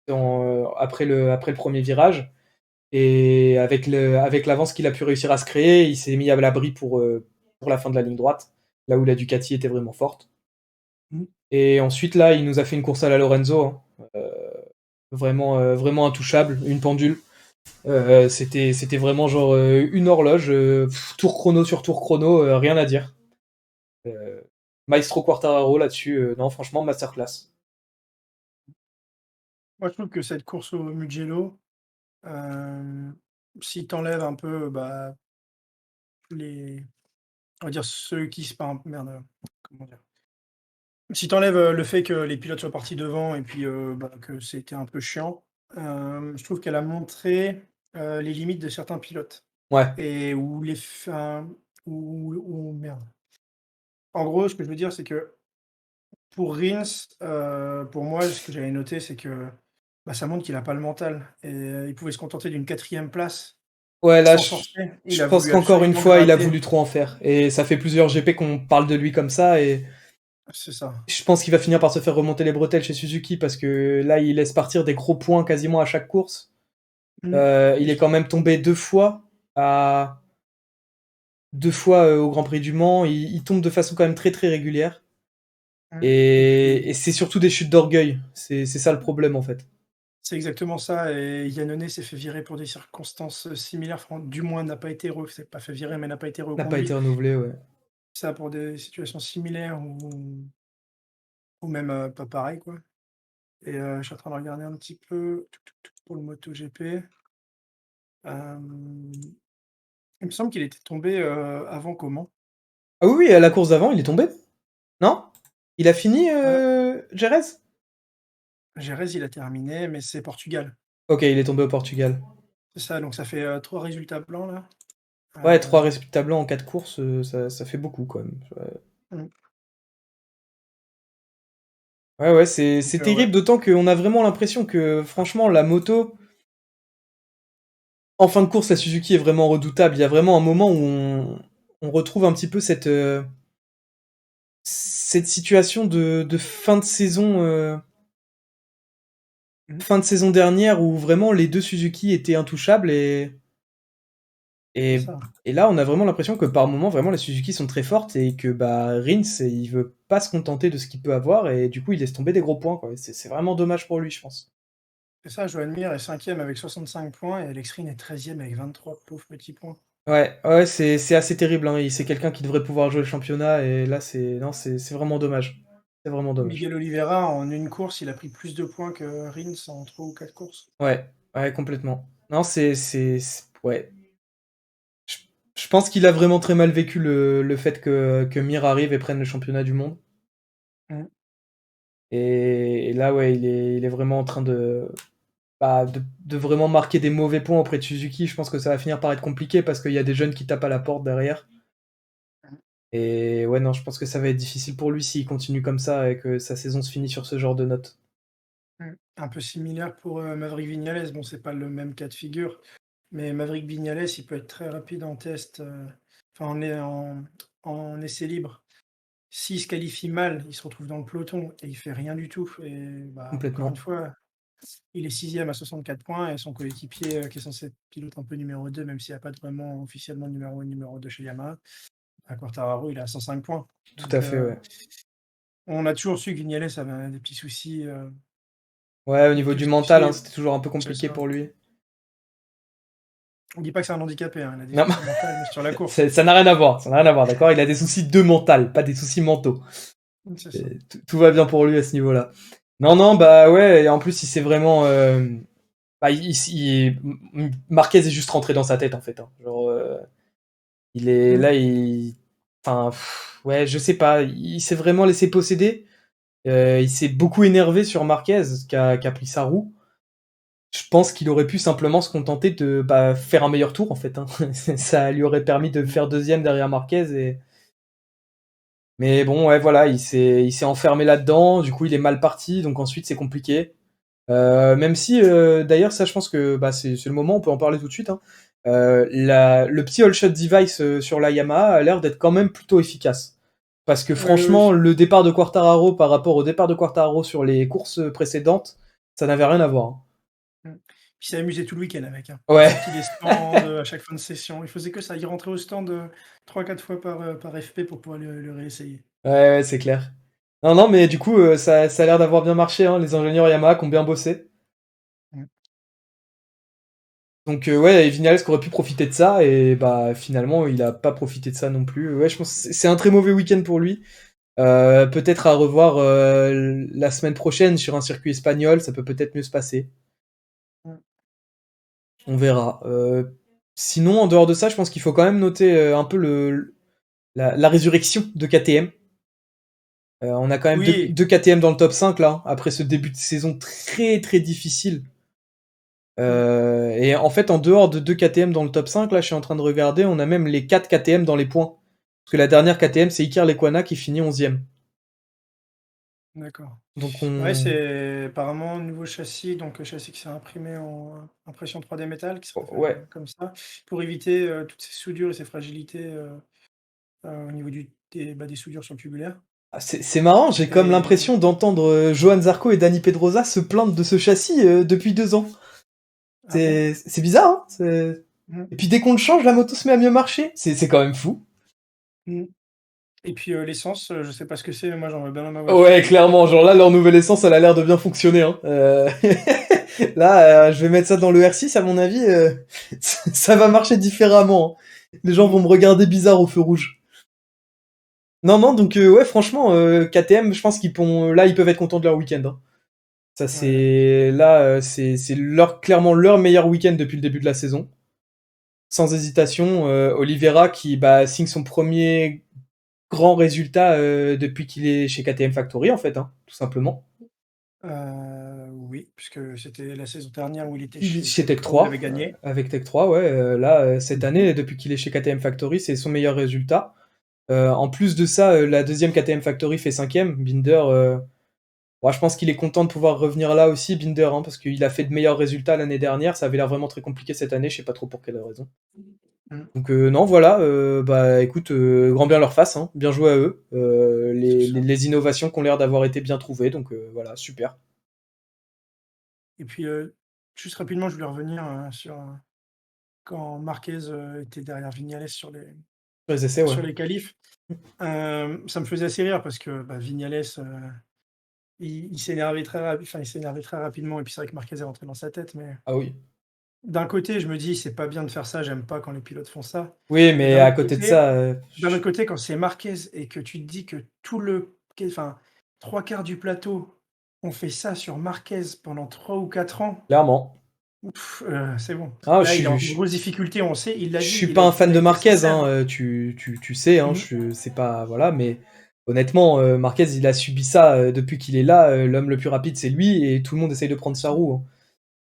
après le premier virage. Et avec l'avance qu'il a pu réussir à se créer, il s'est mis à l'abri pour la fin de la ligne droite. là où la Ducati était vraiment forte. Mmh. Et ensuite, là, il nous a fait une course à la Lorenzo, hein. Vraiment intouchable, une pendule. C'était vraiment genre une horloge, tour chrono sur tour chrono, rien à dire. Maestro Quartararo là-dessus, non, franchement, masterclass. Moi, je trouve que cette course au Mugello, si tu enlèves un peu, les on va dire ceux qui se par merde, comment dire? Si tu enlèves, le fait que les pilotes soient partis devant et puis, que c'était un peu chiant, je trouve qu'elle a montré, les limites de certains pilotes Ouais, et où les fins où merde. En gros, ce que je veux dire, c'est que pour Rins, pour moi, ce que j'avais noté, c'est que, ça montre qu'il a pas le mental et il pouvait se contenter d'une 4e place ouais, là, sans je, forcer. Il je a pense voulu qu'encore une absolument fois, il a gratter. voulu trop en faire. Et ça fait plusieurs GP qu'on parle de lui comme ça, et C'est ça. je pense qu'il va finir par se faire remonter les bretelles chez Suzuki, parce que là, il laisse partir des gros points quasiment à chaque course. Mmh. Il est quand même tombé à... 2 fois au Grand Prix du Mans. Il tombe de façon quand même très très régulière. Et Et puis c'est surtout des chutes d'orgueil. C'est ça le problème, en fait. c'est exactement ça et Iannone s'est fait virer pour des circonstances, similaires, enfin, du moins n'a pas été s'est pas fait virer, mais n'a pas été N'a pas été reconduit. renouvelé, ouais. Ça pour des situations similaires ou même, pas pareil, quoi et je suis en train de regarder un petit peu pour le MotoGP. Hem, il me semble qu'il était tombé, avant comment? Ah oui, oui, à la course d'avant, il est tombé? Non? Il a fini, Heu, Jerez? Jerez, il a terminé, mais c'est Portugal. Ok, il est tombé au Portugal. C'est ça, donc ça fait, 3 résultats blancs là. Ouais, 3 Heu, résultats blancs en 4 courses, ça fait beaucoup quand même. mmh, Ouais, ouais, c'est ouais. terrible, d'autant qu'on a vraiment l'impression que, franchement, la moto, en fin de course, la Suzuki est vraiment redoutable. Il y a vraiment un moment où on retrouve un petit peu cette situation de Mmh, fin de saison dernière où vraiment les deux Suzuki étaient intouchables, c'est et, ça. et là, on a vraiment l'impression que par moment, vraiment, les Suzuki sont très fortes et que Rins, il veut pas se contenter de ce qu'il peut avoir, et du coup, il laisse tomber des gros points, quoi. C'est vraiment dommage pour lui, je pense. C'est ça, Joan Mir est 5e avec 65 points et Alex Rin est 13e avec 23 pauvres petits points. Ouais, ouais, c'est assez terrible, hein. C'est quelqu'un qui devrait pouvoir jouer le championnat, et là, non, c'est vraiment dommage. C'est vraiment dommage. Miguel Oliveira, en une course, il a pris plus de points que Rins en 3 ou 4 courses. Ouais, ouais, complètement. Non, ouais. Je, je pense qu'il a vraiment très mal vécu le fait que Mir arrive et prenne le championnat du monde. Mmh. Et là, ouais, il est vraiment en train de vraiment marquer des mauvais points auprès de Suzuki. Je pense que ça va finir par être compliqué parce qu'il y a des jeunes qui tapent à la porte derrière. Et ouais, non, je pense que ça va être difficile pour lui s'il continue comme ça et que sa saison se finit sur ce genre de note. Un peu similaire pour, Maverick Viñales. Bon, c'est pas le même cas de figure, mais Maverick Viñales, il peut être très rapide en test, enfin en essai libre. S'il se qualifie mal, il se retrouve dans le peloton et il fait rien du tout et encore une Complètement. fois, il est 6e à 64 points et son coéquipier, qui est censé être pilote un peu numéro 2, même s'il y a pas de vraiment officiellement numéro 1, numéro 2 chez Yamaha, Quartararo, il est à 105 points. Tout à Donc fait, ouais. on a toujours su que Vignales avait des petits soucis, Ouais, au des niveau petits du mental, soucis hein, c'était toujours un peu c'est compliqué ça. pour lui. On dit pas que c'est un handicapé, hein, il a des Non, soucis mentaux, mais sur la course. ça n'a rien à voir, ça n'a rien à voir, d'accord? Il a des soucis de mental, pas des soucis mentaux. C'est ça. Et tout va bien pour lui à ce niveau-là. Non, non, bah ouais, et en plus, il s'est vraiment. Marquez est juste rentré dans sa tête, en fait, hein. Genre, il est Mmh. là, enfin, ouais, je sais pas, il s'est vraiment laissé posséder. Il s'est beaucoup énervé sur Marquez, qui a pris sa roue. Je pense qu'il aurait pu simplement se contenter de faire un meilleur tour, en fait, hein. Ça lui aurait permis de faire deuxième derrière Marquez. Mais bon, ouais, voilà, il s'est enfermé là-dedans. Du coup, il est mal parti, donc ensuite c'est compliqué. Même si, d'ailleurs, ça, je pense que c'est le moment, on peut en parler tout de suite, hein. Le petit all shot device sur la Yamaha a l'air d'être quand même plutôt efficace. Parce que Oui, oui. franchement, le départ de Quartararo par rapport au départ de Quartararo sur les courses précédentes, ça n'avait rien à voir, hein. Mmh. Il s'est amusé tout le week-end avec, hein. Il a Ouais. sorti des stands, à chaque fin de session. Il faisait que ça. Il rentrait au stand, 3-4 fois par FP pour pouvoir le réessayer. Ouais, c'est clair. Non, mais du coup, ça a l'air d'avoir bien marché, hein, les ingénieurs Yamaha qui ont bien bossé. Mmh. Donc ouais, et Vignales qui aurait pu profiter de ça, et bah finalement, il a pas profité de ça non plus. Ouais, je pense que c'est un très mauvais week-end pour lui. Peut-être à revoir la semaine prochaine sur un circuit espagnol, ça peut peut-être mieux se passer. Mmh. On verra. Sinon, en dehors de ça, je pense qu'il faut quand même noter un peu la résurrection de KTM. On a quand même Oui. deux KTM dans le top 5 là, après ce début de saison très très difficile. Et en fait, en dehors de 2 KTM dans le top 5, là, je suis en train de regarder, on a même les 4 KTM dans les points. Parce que la dernière KTM, c'est Iker Lecuona qui finit 11ème. D'accord. Donc Ouais, on... c'est apparemment un nouveau châssis, donc châssis qui s'est imprimé en impression 3D métal, qui sera fait, Ouais, comme ça, pour éviter, toutes ces soudures et ces fragilités, au niveau des soudures sur le tubulaire. ah, c'est marrant, j'ai comme Et l'impression d'entendre Johan Zarco et Dani Pedrosa se plaindre de ce châssis depuis 2 ans. ah bon? C'est bizarre, hein. Mmh. Et puis dès qu'on le change, la moto se met à mieux marcher. C'est quand même fou. Mmh. Et puis, l'essence, je sais pas ce que c'est, mais moi j'en veux bien dans ma voiture. Ouais, clairement, genre là, leur nouvelle essence, elle a l'air de bien fonctionner. Hein. Là, je vais mettre ça dans le R6, à mon avis, ça va marcher différemment. Hein. Les gens vont me regarder bizarre au feu rouge. Non, donc ouais, franchement, KTM, je pense là, ils peuvent être contents de leur week-end. Hein. Ça, Ouais. c'est là, c'est clairement leur meilleur week-end depuis le début de la saison. Sans hésitation, Oliveira qui signe son premier grand résultat depuis qu'il est chez KTM Factory, en fait, hein, tout simplement. Oui, puisque c'était la saison dernière où il était Il est chez chez Tech Tech 3 où il 3, avait gagné. avec Tech 3, ouais. Là, cette année, depuis qu'il est chez KTM Factory, c'est son meilleur résultat. En plus de ça, la deuxième KTM Factory fait 5ème. Binder, ouais, je pense qu'il est content de pouvoir revenir là aussi, Binder, hein, parce qu'il a fait de meilleurs résultats l'année dernière. Ça avait l'air vraiment très compliqué cette année, je sais pas trop pour quelle raison. Mmh. Donc non, voilà, écoute, grand bien leur face, hein, bien joué à eux. C'est ça. Les innovations qui ont l'air d'avoir été bien trouvées, donc voilà, super. Et puis, juste rapidement, je voulais revenir, sur, quand Marquez, était derrière Vignales Sur les essais, ouais. sur les qualifs. Ça me faisait assez rire parce que, Vignales, il s'énervait il s'énervait très rapidement et puis c'est vrai que Marquez est rentré dans sa tête, mais Ah oui. d'un côté, je me dis: «C'est pas bien de faire ça, j'aime pas quand les pilotes font ça». Oui, Mais mais à côté de ça, d'un autre côté, quand c'est Marquez et que tu te dis que enfin, 3/4 du plateau ont fait ça sur Marquez pendant 3 ou 4 ans, clairement. c'est bon. Ah, Là, il est en grosse difficulté, on sait, il l'a je dit, suis pas un fan il a de été Marquez, sincère, hein, hein. tu sais, hein, Mmh. c'est pas, voilà, mais honnêtement, Marquez, il a subi ça depuis qu'il est là. L'homme le plus rapide, c'est lui, et tout le monde essaye de prendre sa roue. Hein.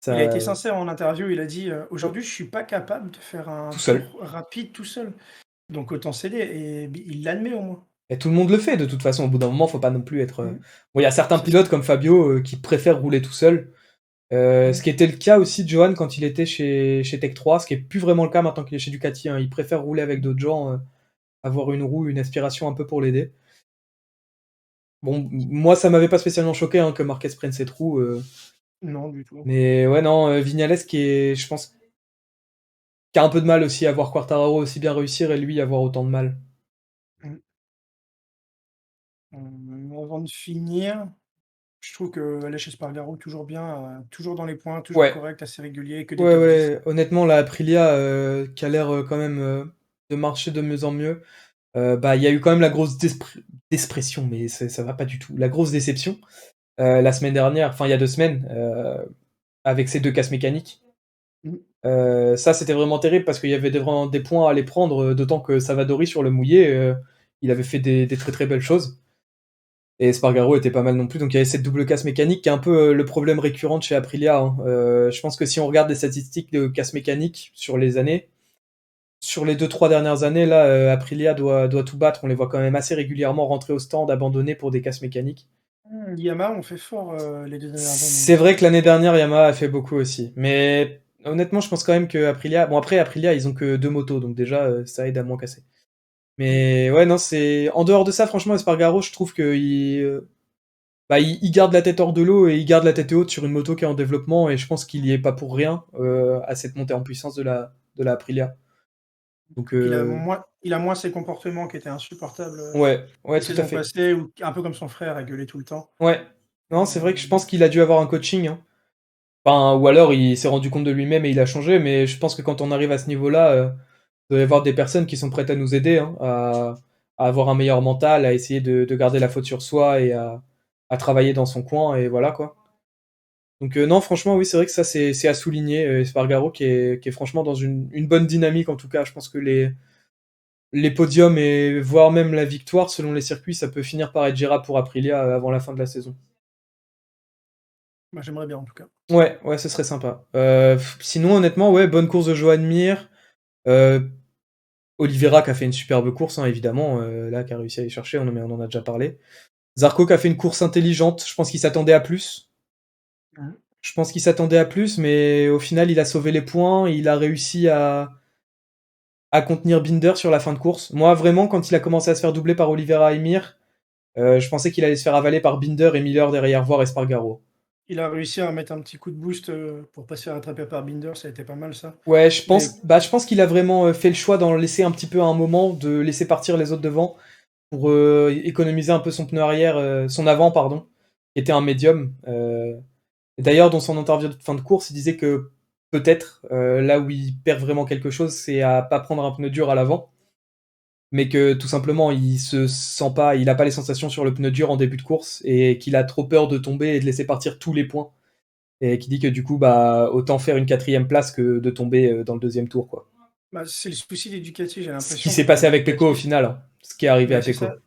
Il a été Ça, sincère en interview, il a dit, euh, «Aujourd'hui, je suis pas capable de faire un tout seul. tour rapide tout seul, donc autant céder» et il l'admet au moins. Et tout le monde le fait, de toute façon. Au bout d'un moment, faut pas non plus être. Mmh. Bon, il y a certains C'est ça. pilotes comme Fabio qui préfèrent rouler tout seul. Ce Mmh. qui était le cas aussi de Johan quand il était chez Tech 3, ce qui est plus vraiment le cas maintenant qu'il est chez Ducati. Hein. Il préfère rouler avec d'autres gens, avoir une roue, une aspiration un peu pour l'aider. Bon, moi, ça m'avait pas spécialement choqué hein, que Marquez prenne cette roue. Non, du tout. Mais ouais, non, Vignales qui est, je pense, qui a un peu de mal aussi à voir Quartararo aussi bien réussir et lui avoir autant de mal. Mmh. Avant de finir, je trouve que Aleix Espargaro toujours bien, toujours dans les points, toujours Ouais, correct, assez régulier, que des ouais, top 10. ouais. Honnêtement, la Aprilia qui a l'air quand même de marcher de mieux en mieux. Il y a eu quand même la grosse d'expression, mais ça va pas du tout. La grosse déception la semaine dernière, enfin il y a 2 semaines, avec ces 2 casses mécaniques. Mmh. Ça, c'était vraiment terrible parce qu'il y avait vraiment des points à aller prendre, d'autant que Savadori sur le mouillé, il avait fait des très très belles choses. Et Espargaro était pas mal non plus, donc il y avait cette double casse mécanique qui est un peu le problème récurrent de chez Aprilia. Hein. Je pense que si on regarde les statistiques de casse mécanique sur les années, sur les 2-3 dernières années, là, Aprilia doit tout battre. On les voit quand même assez régulièrement rentrer au stand, abandonner pour des casses mécaniques. Yamaha ont fait fort, les 2 dernières années. C'est vrai que l'année dernière, Yamaha a fait beaucoup aussi. Mais honnêtement, je pense quand même que Aprilia. Bon, après, Aprilia, ils ont que 2 motos, donc déjà, ça aide à moins casser. Mmh. Mais ouais, non, c'est. En dehors de ça, franchement, Espargaro, je trouve que bah, il garde la tête hors de l'eau et il garde la tête haute sur une moto qui est en développement, et je pense qu'il y est pas pour rien à cette montée en puissance de la Aprilia. Donc Il a moins ces comportements qui étaient insupportables, ouais, les tout à saisons fait. passées, ou un peu comme son frère à gueuler tout le temps. Ouais. Non, c'est vrai que je Hem, pense qu'il a dû avoir un coaching, hein. Enfin, ou alors il s'est rendu compte de lui-même et il a changé, mais je pense que quand on arrive à ce niveau-là, il doit y avoir des personnes qui sont prêtes à nous aider, hein, à avoir un meilleur mental, à essayer de garder la faute sur soi et à travailler dans son coin, et voilà, quoi. Donc non, franchement, oui, c'est vrai que ça, c'est à souligner. Espargaro qui est franchement dans une bonne dynamique, en tout cas. Je pense que les podiums et voire même la victoire, selon les circuits, ça peut finir par être gérable pour Aprilia avant la fin de la saison. Bah, j'aimerais bien en tout cas. Ouais, ce serait sympa. Sinon, honnêtement, ouais, bonne course de Joan Mir. Oliveira qui a fait une superbe course, hein, évidemment, là, qui a réussi à aller chercher, on en a déjà parlé. Zarco qui a fait une course intelligente, je pense qu'il s'attendait à plus. Mmh. Je pense qu'il s'attendait à plus, mais au final, il a sauvé les points, il a réussi à contenir Binder sur la fin de course. Moi, vraiment, quand il a commencé à se faire doubler par Oliveira et Mir, je pensais qu'il allait se faire avaler par Binder et Miller derrière, voire Espargaro. Il a réussi à mettre un petit coup de boost, pour pas se faire attraper par Binder, ça a été pas mal ça. Ouais, Mais je pense qu'il a vraiment fait le choix d'en laisser un petit peu à un moment, de laisser partir les autres devant pour économiser un peu son pneu arrière, son avant, pardon, qui était un médium. D'ailleurs, dans son interview de fin de course, il disait que peut-être, là où il perd vraiment quelque chose, c'est à pas prendre un pneu dur à l'avant, mais que tout simplement, il se sent pas, il a pas les sensations sur le pneu dur en début de course, et qu'il a trop peur de tomber et de laisser partir tous les points. Et qui dit que du coup, bah, autant faire une 4ème place que de tomber dans le deuxième tour, quoi. bah, c'est le souci des Ducati, j'ai Ce qui l'impression s'est que passé les avec Pecco au Ducati, final, hein. Ce qui est arrivé à mais c'est ça. Pecco.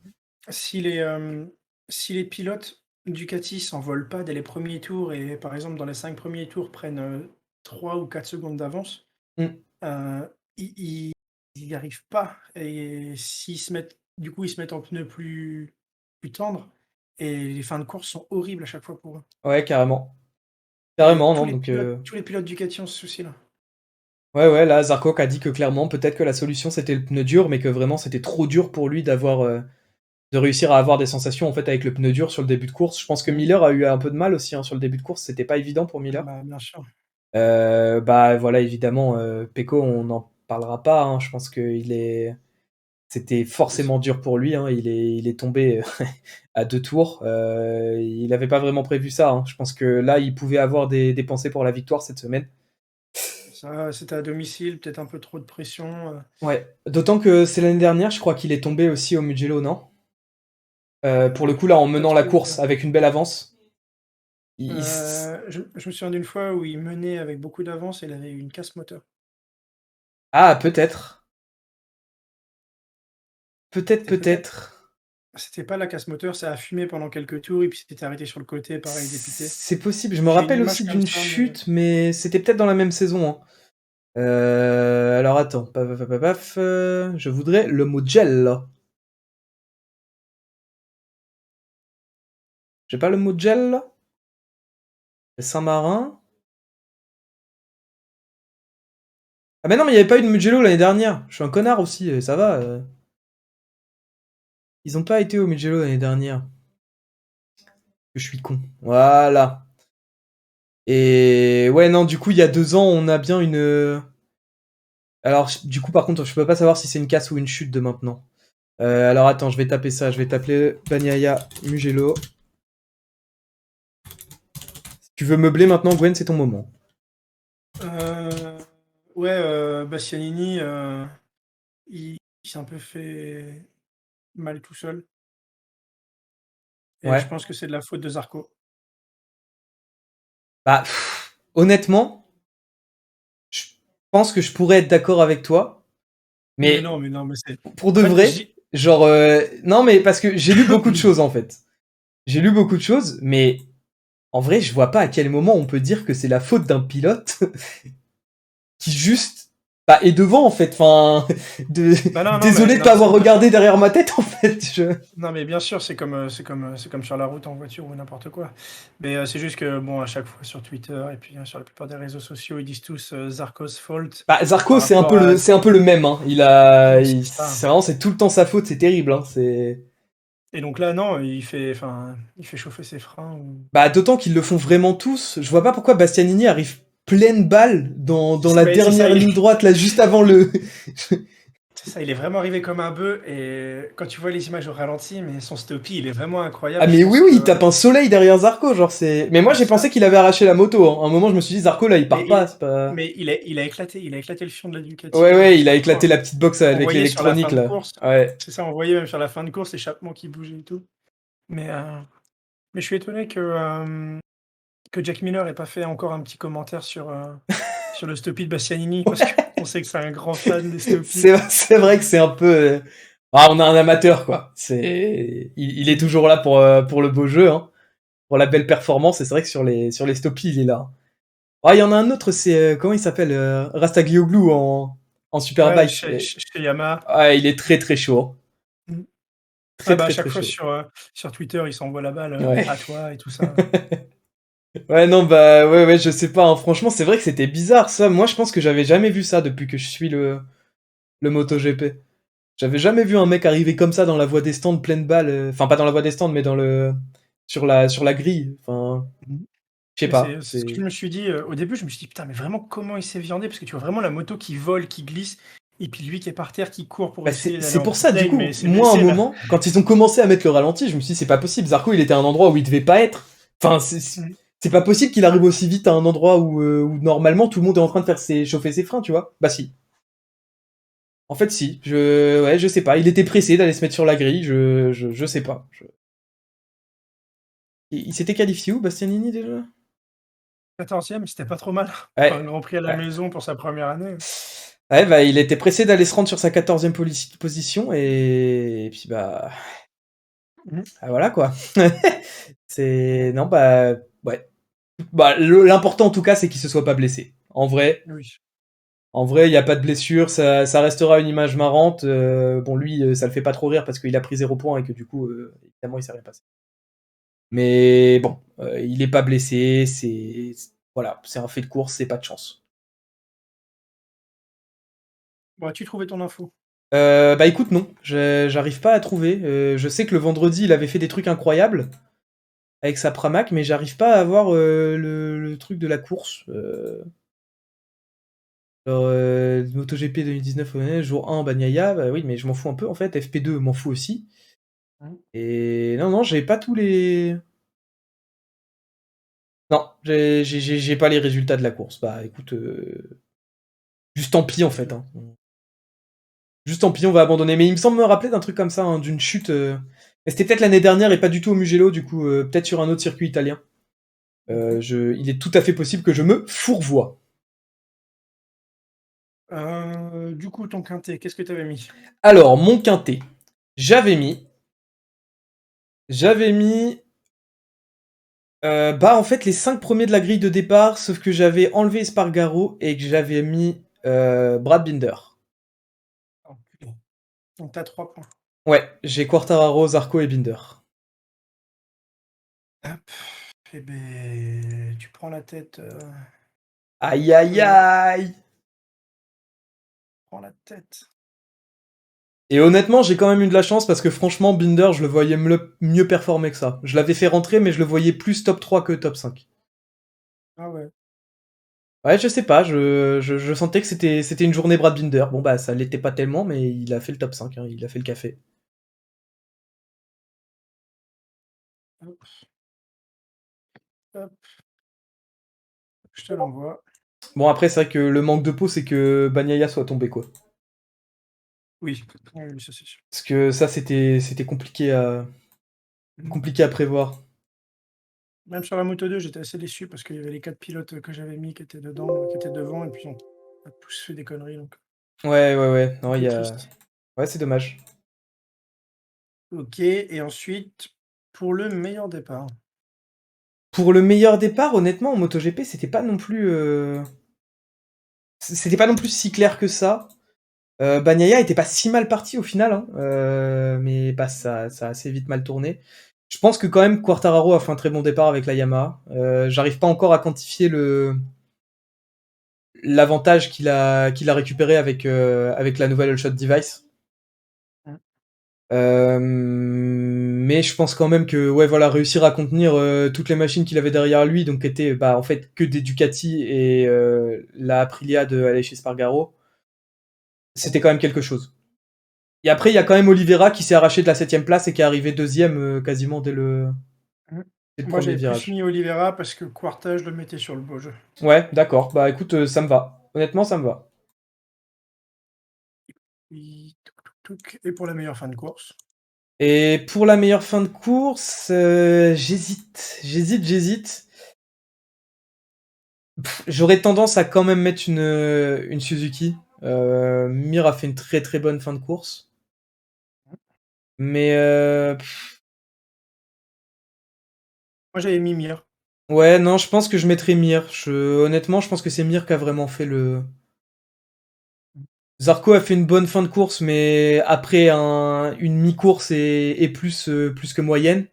Si les, si les pilotes Ducati s'envolent pas dès les premiers tours et par exemple dans les 5 premiers tours prennent, 3 ou 4 secondes d'avance, Mm. ils y arrivent pas, et s'ils se mettent du coup, ils se mettent en pneus plus tendres, et les fins de course sont horribles à chaque fois pour eux, Ouais, carrément. et Carrément, non, donc tous les pilotes Ducati ont ce souci-là. ouais, là, Zarco a dit que clairement, peut-être que la solution c'était le pneu dur, mais que vraiment c'était trop dur pour lui d'avoir de réussir à avoir des sensations en fait avec le pneu dur sur le début de course. Je pense que Mmh. Miller a eu un peu de mal aussi, hein, sur le début de course, c'était pas évident pour Miller. Bah, bien sûr. Bah voilà, évidemment, Pecco, on n'en parlera pas, hein, je pense que c'était C'est sûr. forcément dur pour lui, hein, il est tombé à 2 tours. Il avait pas vraiment prévu ça, hein. Je pense que là, il pouvait avoir des pensées pour la victoire cette semaine. Ça, c'était à domicile, peut-être un peu trop de pression, Ouais, d'autant que c'est l'année dernière, je crois qu'il est tombé aussi au Mugello, non? Pour le coup, là, en pas menant la trop course avec une belle avance. Il je me souviens d'une fois où il menait avec beaucoup d'avance et il avait eu une casse moteur. Ah, peut-être. C'était peut-être Peut-être. C'était pas la casse moteur, ça a fumé pendant quelques tours et puis s'était arrêté sur le côté, pareil dépité. C'est possible. Je me J'ai une rappelle image aussi comme d'une ça, mais chute, mais c'était peut-être dans la même saison, hein. Alors attends. Paf, paf, paf, paf, je voudrais le Mugello. J'ai pas le Mugello? Le Saint-Marin? Ah mais non, mais il y avait pas eu de Mugello l'année dernière. Je suis un connard aussi, ça va. Ils ont pas été au Mugello l'année dernière. Que je suis con. Voilà. Et ouais, non, du coup, il y a 2 ans, on a bien une. Alors, du coup, par contre, je peux pas savoir si c'est une casse ou une chute de maintenant. Alors, attends, je vais taper ça. Je vais taper Bagnaia Mugello. Si tu veux meubler maintenant, Gwen, c'est ton moment. heu, ouais, Bastianini, il s'est un peu fait mal tout seul, et je Ouais. pense que c'est de la faute de Zarco. Bah, honnêtement, je pense que je pourrais être d'accord avec toi. Mais Mais non, mais c'est pour en de fait, vrai, genre. Non, mais parce que j'ai lu beaucoup de choses, en fait. J'ai lu beaucoup de choses, mais en vrai, je vois pas à quel moment on peut dire que c'est la faute d'un pilote qui juste bah, est devant en fait. Enfin, bah, non, mais désolé de pas avoir regardé derrière ma tête en fait. non, mais bien sûr, c'est comme sur la route en voiture ou n'importe quoi. Mais, c'est juste que bon, à chaque fois sur Twitter et puis, sur la plupart des réseaux sociaux, ils disent tous, Zarco's fault Bah, Zarco, par rapport à c'est un peu le même. Hein. c'est ça. C'est vraiment, c'est tout le temps sa faute. C'est terrible. Hein. C'est Et donc là, non, il fait chauffer ses freins Bah, d'autant qu'ils le font vraiment tous. Je vois pas pourquoi Bastianini arrive pleine balle dans la c'est ça, dernière ligne droite, là, juste avant le... c'est ça, il est vraiment arrivé comme un bœuf et quand tu vois les images au ralenti, mais son stoppie, il est vraiment Ah incroyable. Je mais oui, pense oui, que il tape un soleil derrière Zarco, genre c'est... Mais moi j'ai c'est pensé ça. qu'il avait arraché la moto, hein. À un moment je me suis dit, Zarco là il Mais part pas, c'est pas... il a éclaté le fion de la Ducati. Ouais, il a Franchement, éclaté la petite box on avec voyait sur la fin l'électronique de là. course. Ouais. C'est ça, on voyait même sur la fin de course l'échappement qui bougeait et tout. Mais, euh, mais je suis étonné que Jack Miller ait pas fait encore un petit commentaire sur le stoppie de Bastianini parce qu'on sait que c'est un grand fan des stoppies. C'est vrai que c'est un peu... Ah, on a un amateur quoi. Il est toujours là pour le beau jeu, hein. Pour la belle performance, et c'est vrai que sur les stoppies il est là. Ah, il y en a un autre, c'est... comment il s'appelle Rastaglioglu en Ouais, Superbike. chez Yamaha. Ah, il est très très chaud. Mmh. Très Ah bah, à très chaque très fois chaud. sur Twitter, il s'envoie la balle, Ouais. à toi et tout ça. Ouais, non, bah, ouais, je sais pas, hein. Franchement, c'est vrai que c'était bizarre, ça. Moi, je pense que j'avais jamais vu ça depuis que je suis le MotoGP. J'avais jamais vu un mec arriver comme ça dans la voie des stands pleine balle. Enfin, pas dans la voie des stands, mais sur la grille. Enfin, Mmh. je sais Mais pas. c'est ce que je me suis dit, au début, je me suis dit: «Putain, mais vraiment comment il s'est viandé?» parce que tu vois vraiment la moto qui vole, qui glisse et puis lui qui est par terre, qui court pour Bah, essayer d'aller c'est en pour pit ça, du lane, mais coup, il s'est moi, un blessé là. moment, quand ils ont commencé à mettre le ralenti, je me suis dit, c'est pas possible. Zarco, il était à un endroit où il devait pas être. Enfin, Mmh. c'est pas possible qu'il arrive aussi vite à un endroit où normalement tout le monde est en train de faire chauffer ses freins, tu vois. Bah, si. En fait, si. Ouais, je sais pas. Il était pressé d'aller se mettre sur la grille. Je sais pas. Il s'était qualifié où, Bastianini, déjà? 14e, c'était pas trop mal pour un Ouais. Grand Prix à la Ouais. maison pour sa première année. Ouais, bah, il était pressé d'aller se rendre sur sa 14e position et puis, bah, Mmh. voilà, quoi. Non, bah, ouais. Bah, l'important, en tout cas, c'est qu'il se soit pas blessé. Oui. En vrai, il y a pas de blessure. Ça restera une image marrante. Bon, lui, ça le fait pas trop rire parce qu'il a pris 0 point et que du coup, évidemment, il s'est rien passé. Mais bon, il est pas blessé, voilà, c'est un fait de course, c'est pas de chance. Bon, as-tu trouvé ton info? Bah écoute, non, j'arrive pas à trouver. Je sais que le vendredi, il avait fait des trucs incroyables avec sa Pramac, mais j'arrive pas à avoir le truc de la course. Alors, MotoGP 2019, ouais, jour 1, Bagnaia, bah oui, mais je m'en fous un peu en fait. FP2, m'en fous aussi. Mmh. Et non, j'ai pas tous les. Non, j'ai pas les résultats de la course. Bah écoute, juste tant pis en fait, hein. Juste tant pis, on va abandonner. Mais il me semble me rappeler d'un truc comme ça, hein, d'une chute. Mais c'était peut-être l'année dernière et pas du tout au Mugello, du coup, peut-être sur un autre circuit italien. OK. Il est tout à fait possible que je me fourvoie. Du coup, ton quintet, qu'est-ce que tu avais mis? Alors, mon quintet, j'avais mis. J'avais mis. Bah, en fait, les 5 premiers de la grille de départ, sauf que j'avais enlevé Espargaro et que j'avais mis Brad Binder. Enculé. Donc tu as 3 points. Ouais, j'ai Quartararo, Zarco et Binder. Hop, et beh, tu prends la tête, Aïe aïe aïe! prends la tête. Et honnêtement, j'ai quand même eu de la chance parce que franchement, Binder, je le voyais mieux performer que ça. Je l'avais fait rentrer, mais je le voyais plus top 3 que top 5. Ah ouais. Ouais, je sais pas, je sentais que c'était une journée Brad Binder. Bon, bah, ça l'était pas tellement, mais il a fait le top 5, hein, il a fait le café. Hop, hop, je te l'envoie. Bon, après, c'est vrai que le manque de peau, c'est que Bagnaia soit tombé, quoi. Oui, oui, ça c'est sûr. Parce que ça, c'était Mmh. compliqué à prévoir. Même sur la Moto 2, j'étais assez déçu parce qu'il y avait les 4 pilotes que j'avais mis qui étaient dedans, qui étaient devant et puis on a tous fait des conneries donc Ouais. un Non, il peu y a. triste. Ouais, c'est dommage. OK et ensuite, pour le meilleur départ. Pour le meilleur départ, honnêtement, en MotoGP, c'était pas non plus si clair que ça. Bagnaia était pas si mal parti au final, hein, mais bah, ça a assez vite mal tourné. Je pense que quand même Quartararo a fait un très bon départ avec la Yamaha. J'arrive pas encore à quantifier l'avantage qu'il a récupéré avec la nouvelle All Shot Device. Mmh. Mais je pense quand même que ouais voilà réussir à contenir toutes les machines qu'il avait derrière lui, donc qui étaient en fait que des Ducati et la Aprilia de Aleix Espargaro, c'était quand même quelque chose. Et après il y a quand même Oliveira qui s'est arraché de la 7ème place et qui est arrivé 2ème quasiment dès le Moi, premier j'avais plus virage. mis Oliveira parce que Quarta, je le mettais sur le beau jeu. Ouais, d'accord. Bah écoute, ça me va. Honnêtement, ça me va. Et pour la meilleure fin de course. Et pour la meilleure fin de course, j'hésite. J'aurais tendance à quand même mettre une Suzuki. Mir a fait une très très bonne fin de course. Mais Moi, j'avais mis Mir. ouais, non, je pense que je mettrais Mir. Honnêtement, je pense que c'est Mir qui a vraiment fait le. Zarco a fait une bonne fin de course, mais après une mi-course et plus que moyenne,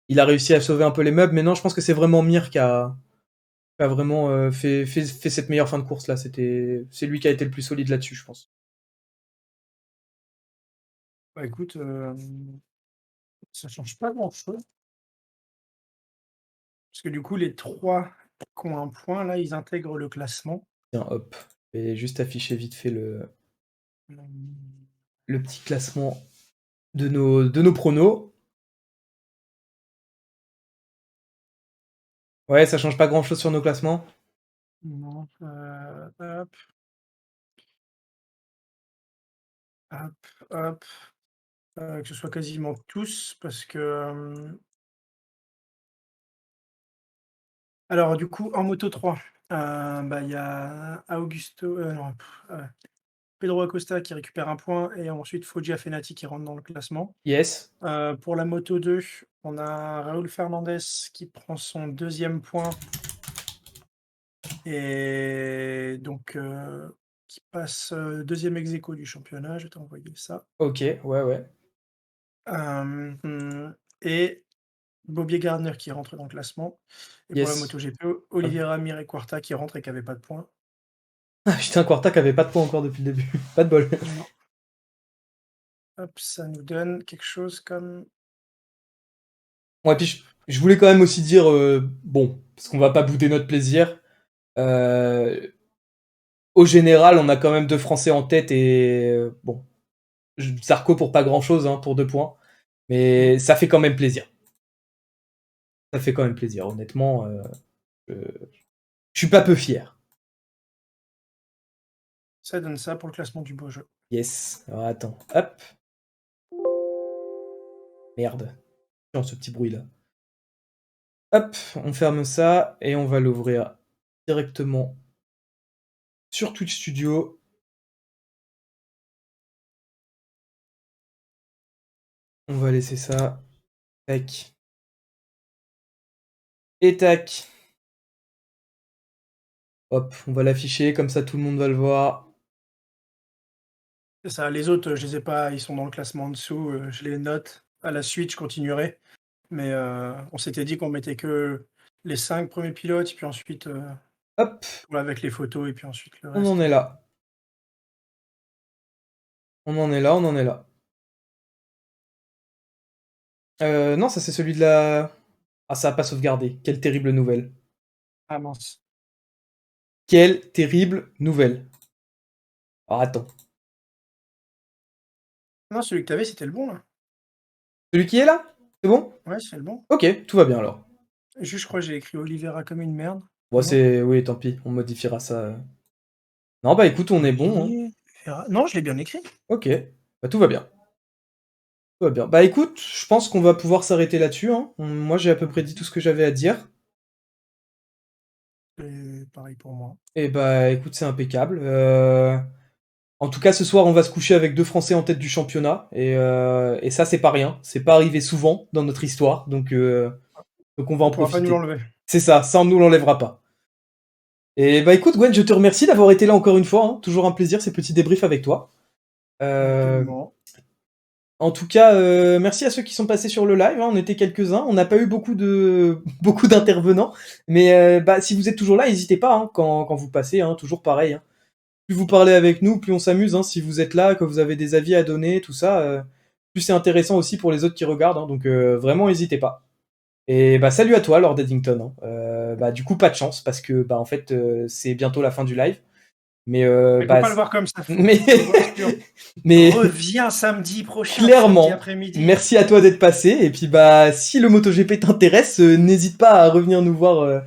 il a réussi à sauver un peu les meubles. Mais non, je pense que c'est vraiment Mir qui a vraiment fait cette meilleure fin de course là. C'est lui qui a été le plus solide là-dessus, je pense. Bah écoute, ça change pas grand-chose. Parce que du coup, les 3 qui ont un point, là, ils intègrent le classement. Tiens, hop. Je vais juste afficher vite fait le petit classement de nos pronos. Ouais, ça change pas grand chose sur nos classements. Non, hop. Hop, hop. Que ce soit quasiment tous, parce que. Alors, du coup, en Moto 3, il y a Augusto, non, Pedro Acosta qui récupère un point et ensuite Foggia Fenati qui rentre dans le classement. Yes. Pour la Moto 2, on a Raúl Fernandez qui prend son 2e point et donc qui passe 2e ex-aequo du championnat. Je vais t'envoyer ça. Ok, ouais. Et Bobby Gardner qui rentre dans le classement. Et pour la Yes. MotoGP, Oliveira, Mir et Quarta qui rentrent et qui n'avaient pas de points. Ah putain, Quarta qui avait pas de points encore depuis le début. Pas de bol. Non. Hop, ça nous donne quelque chose comme. Ouais, puis je voulais quand même aussi dire, bon, parce qu'on va pas bouder notre plaisir. Au général, on a quand même 2 Français en tête et bon, Zarco pour pas grand chose, hein, pour 2 points. Mais ça fait quand même plaisir. Ça fait quand même plaisir, honnêtement. Je suis pas peu fier. Ça donne ça pour le classement du beau jeu. Yes. Alors attends, hop. Merde. Dans ce petit bruit là. Hop, on ferme ça et on va l'ouvrir directement sur Twitch Studio. On va laisser ça. Tac. Et tac. Hop, on va l'afficher, comme ça tout le monde va le voir. C'est ça, les autres, je les ai pas, ils sont dans le classement en dessous, je les note. À la suite, je continuerai. Mais on s'était dit qu'on mettait que les 5 premiers pilotes, et puis ensuite, Hop, avec les photos, et puis ensuite le on reste. en est là. On en est là. Non, ça c'est celui de la. Ah, ça a pas sauvegardé. Quelle terrible nouvelle. Ah mince. Quelle terrible nouvelle. Alors attends. Non, celui que tu avais, c'était le bon, là. Celui qui est là? C'est bon? Ouais, c'est le bon. Ok, tout va bien alors. Juste, je crois que j'ai écrit Oliveira comme une merde. Bon, Non. oui, tant pis, on modifiera ça. Non, bah écoute, on est bon. Hein. Non, je l'ai bien écrit. Ok, bah tout va bien. Tout va bien. Bah écoute, je pense qu'on va pouvoir s'arrêter là-dessus. Hein. Moi, j'ai à peu près dit tout ce que j'avais à dire. Et pareil pour moi. Et bah écoute, c'est impeccable. En tout cas, ce soir, on va se coucher avec 2 Français en tête du championnat. Et ça, c'est pas rien. C'est pas arrivé souvent dans notre histoire. Donc on va en pourra pas nous profiter. l'enlever. C'est ça, ça on nous l'enlèvera pas. Et bah écoute, Gwen, je te remercie d'avoir été là encore une fois. Hein. Toujours un plaisir, ces petits débriefs avec toi. En tout cas, merci à ceux qui sont passés sur le live. Hein. On était quelques-uns. On n'a pas eu beaucoup d'intervenants. Mais si vous êtes toujours là, n'hésitez pas hein, quand vous passez. Hein, toujours pareil. Hein. Plus vous parlez avec nous, plus on s'amuse. Hein. Si vous êtes là, que vous avez des avis à donner, tout ça, plus c'est intéressant aussi pour les autres qui regardent, hein, donc vraiment n'hésitez pas. Et bah salut à toi Lord Eddington. Bah du coup pas de chance parce que bah en fait c'est bientôt la fin du live. Mais faut pas le voir comme ça. Mais reviens samedi prochain. Clairement. Samedi après-midi. Merci à toi d'être passé. Et puis bah si le MotoGP t'intéresse, n'hésite pas à revenir nous voir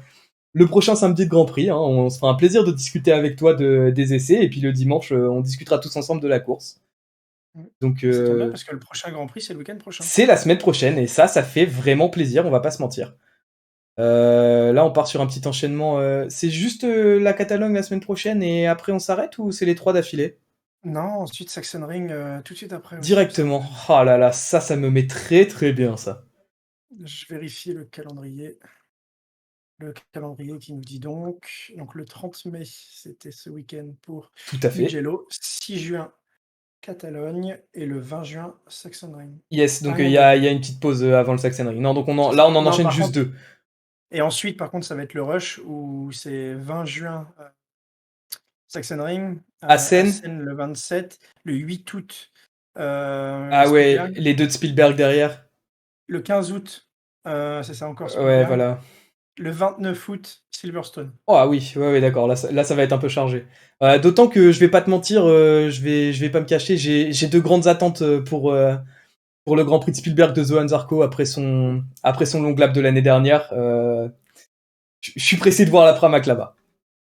le prochain samedi de Grand Prix. Hein. On se fera un plaisir de discuter avec toi des essais. Et puis le dimanche, on discutera tous ensemble de la course. Donc ça tombe bien parce que le prochain Grand Prix c'est le week-end prochain. C'est la semaine prochaine et ça fait vraiment plaisir. On va pas se mentir. Là, on part sur un petit enchaînement. C'est juste la Catalogne la semaine prochaine et après on s'arrête ou c'est les 3 d'affilée? Non, ensuite Sachsenring tout de suite après. Directement. Oh là là, ça me met très très bien ça. Je vérifie le calendrier. Le calendrier qui nous dit donc le 30 mai, c'était ce week-end pour Tout à fait. Mugello, 6 juin Catalogne et le 20 juin Sachsenring. Yes, donc il y a une petite pause avant le Sachsenring. Non, donc on en enchaîne juste 2. Et ensuite, par contre, ça va être le rush où c'est 20 juin Sachsenring, Assen le 27, le 8 août. Ah ouais, Spielberg. les 2 de Spielberg derrière. Le 15 août, c'est ça encore Spielberg. Ouais, voilà. Le 29 août, Silverstone. Oh ah oui, ouais, d'accord. Là, ça va être un peu chargé. D'autant que je vais pas te mentir, je vais pas me cacher. J'ai de grandes attentes pour le Grand Prix de Spielberg de Johan Zarco après son long lap de l'année dernière. Je suis pressé de voir la Pramac là-bas.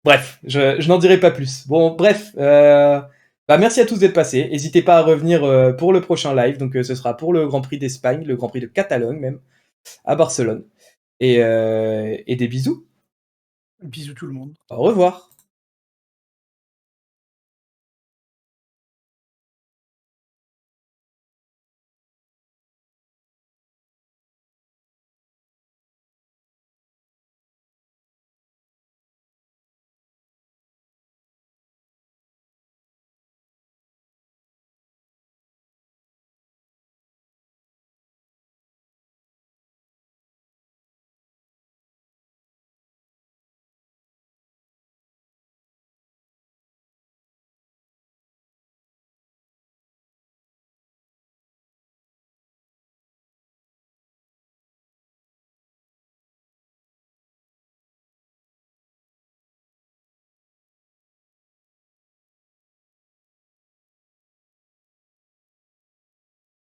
Bref, je n'en dirai pas plus. Bon, bref. Merci à tous d'être passés. N'hésitez pas à revenir pour le prochain live. Donc, ce sera pour le Grand Prix d'Espagne, le Grand Prix de Catalogne même, à Barcelone. Et des bisous. Bisous tout le monde. Au revoir.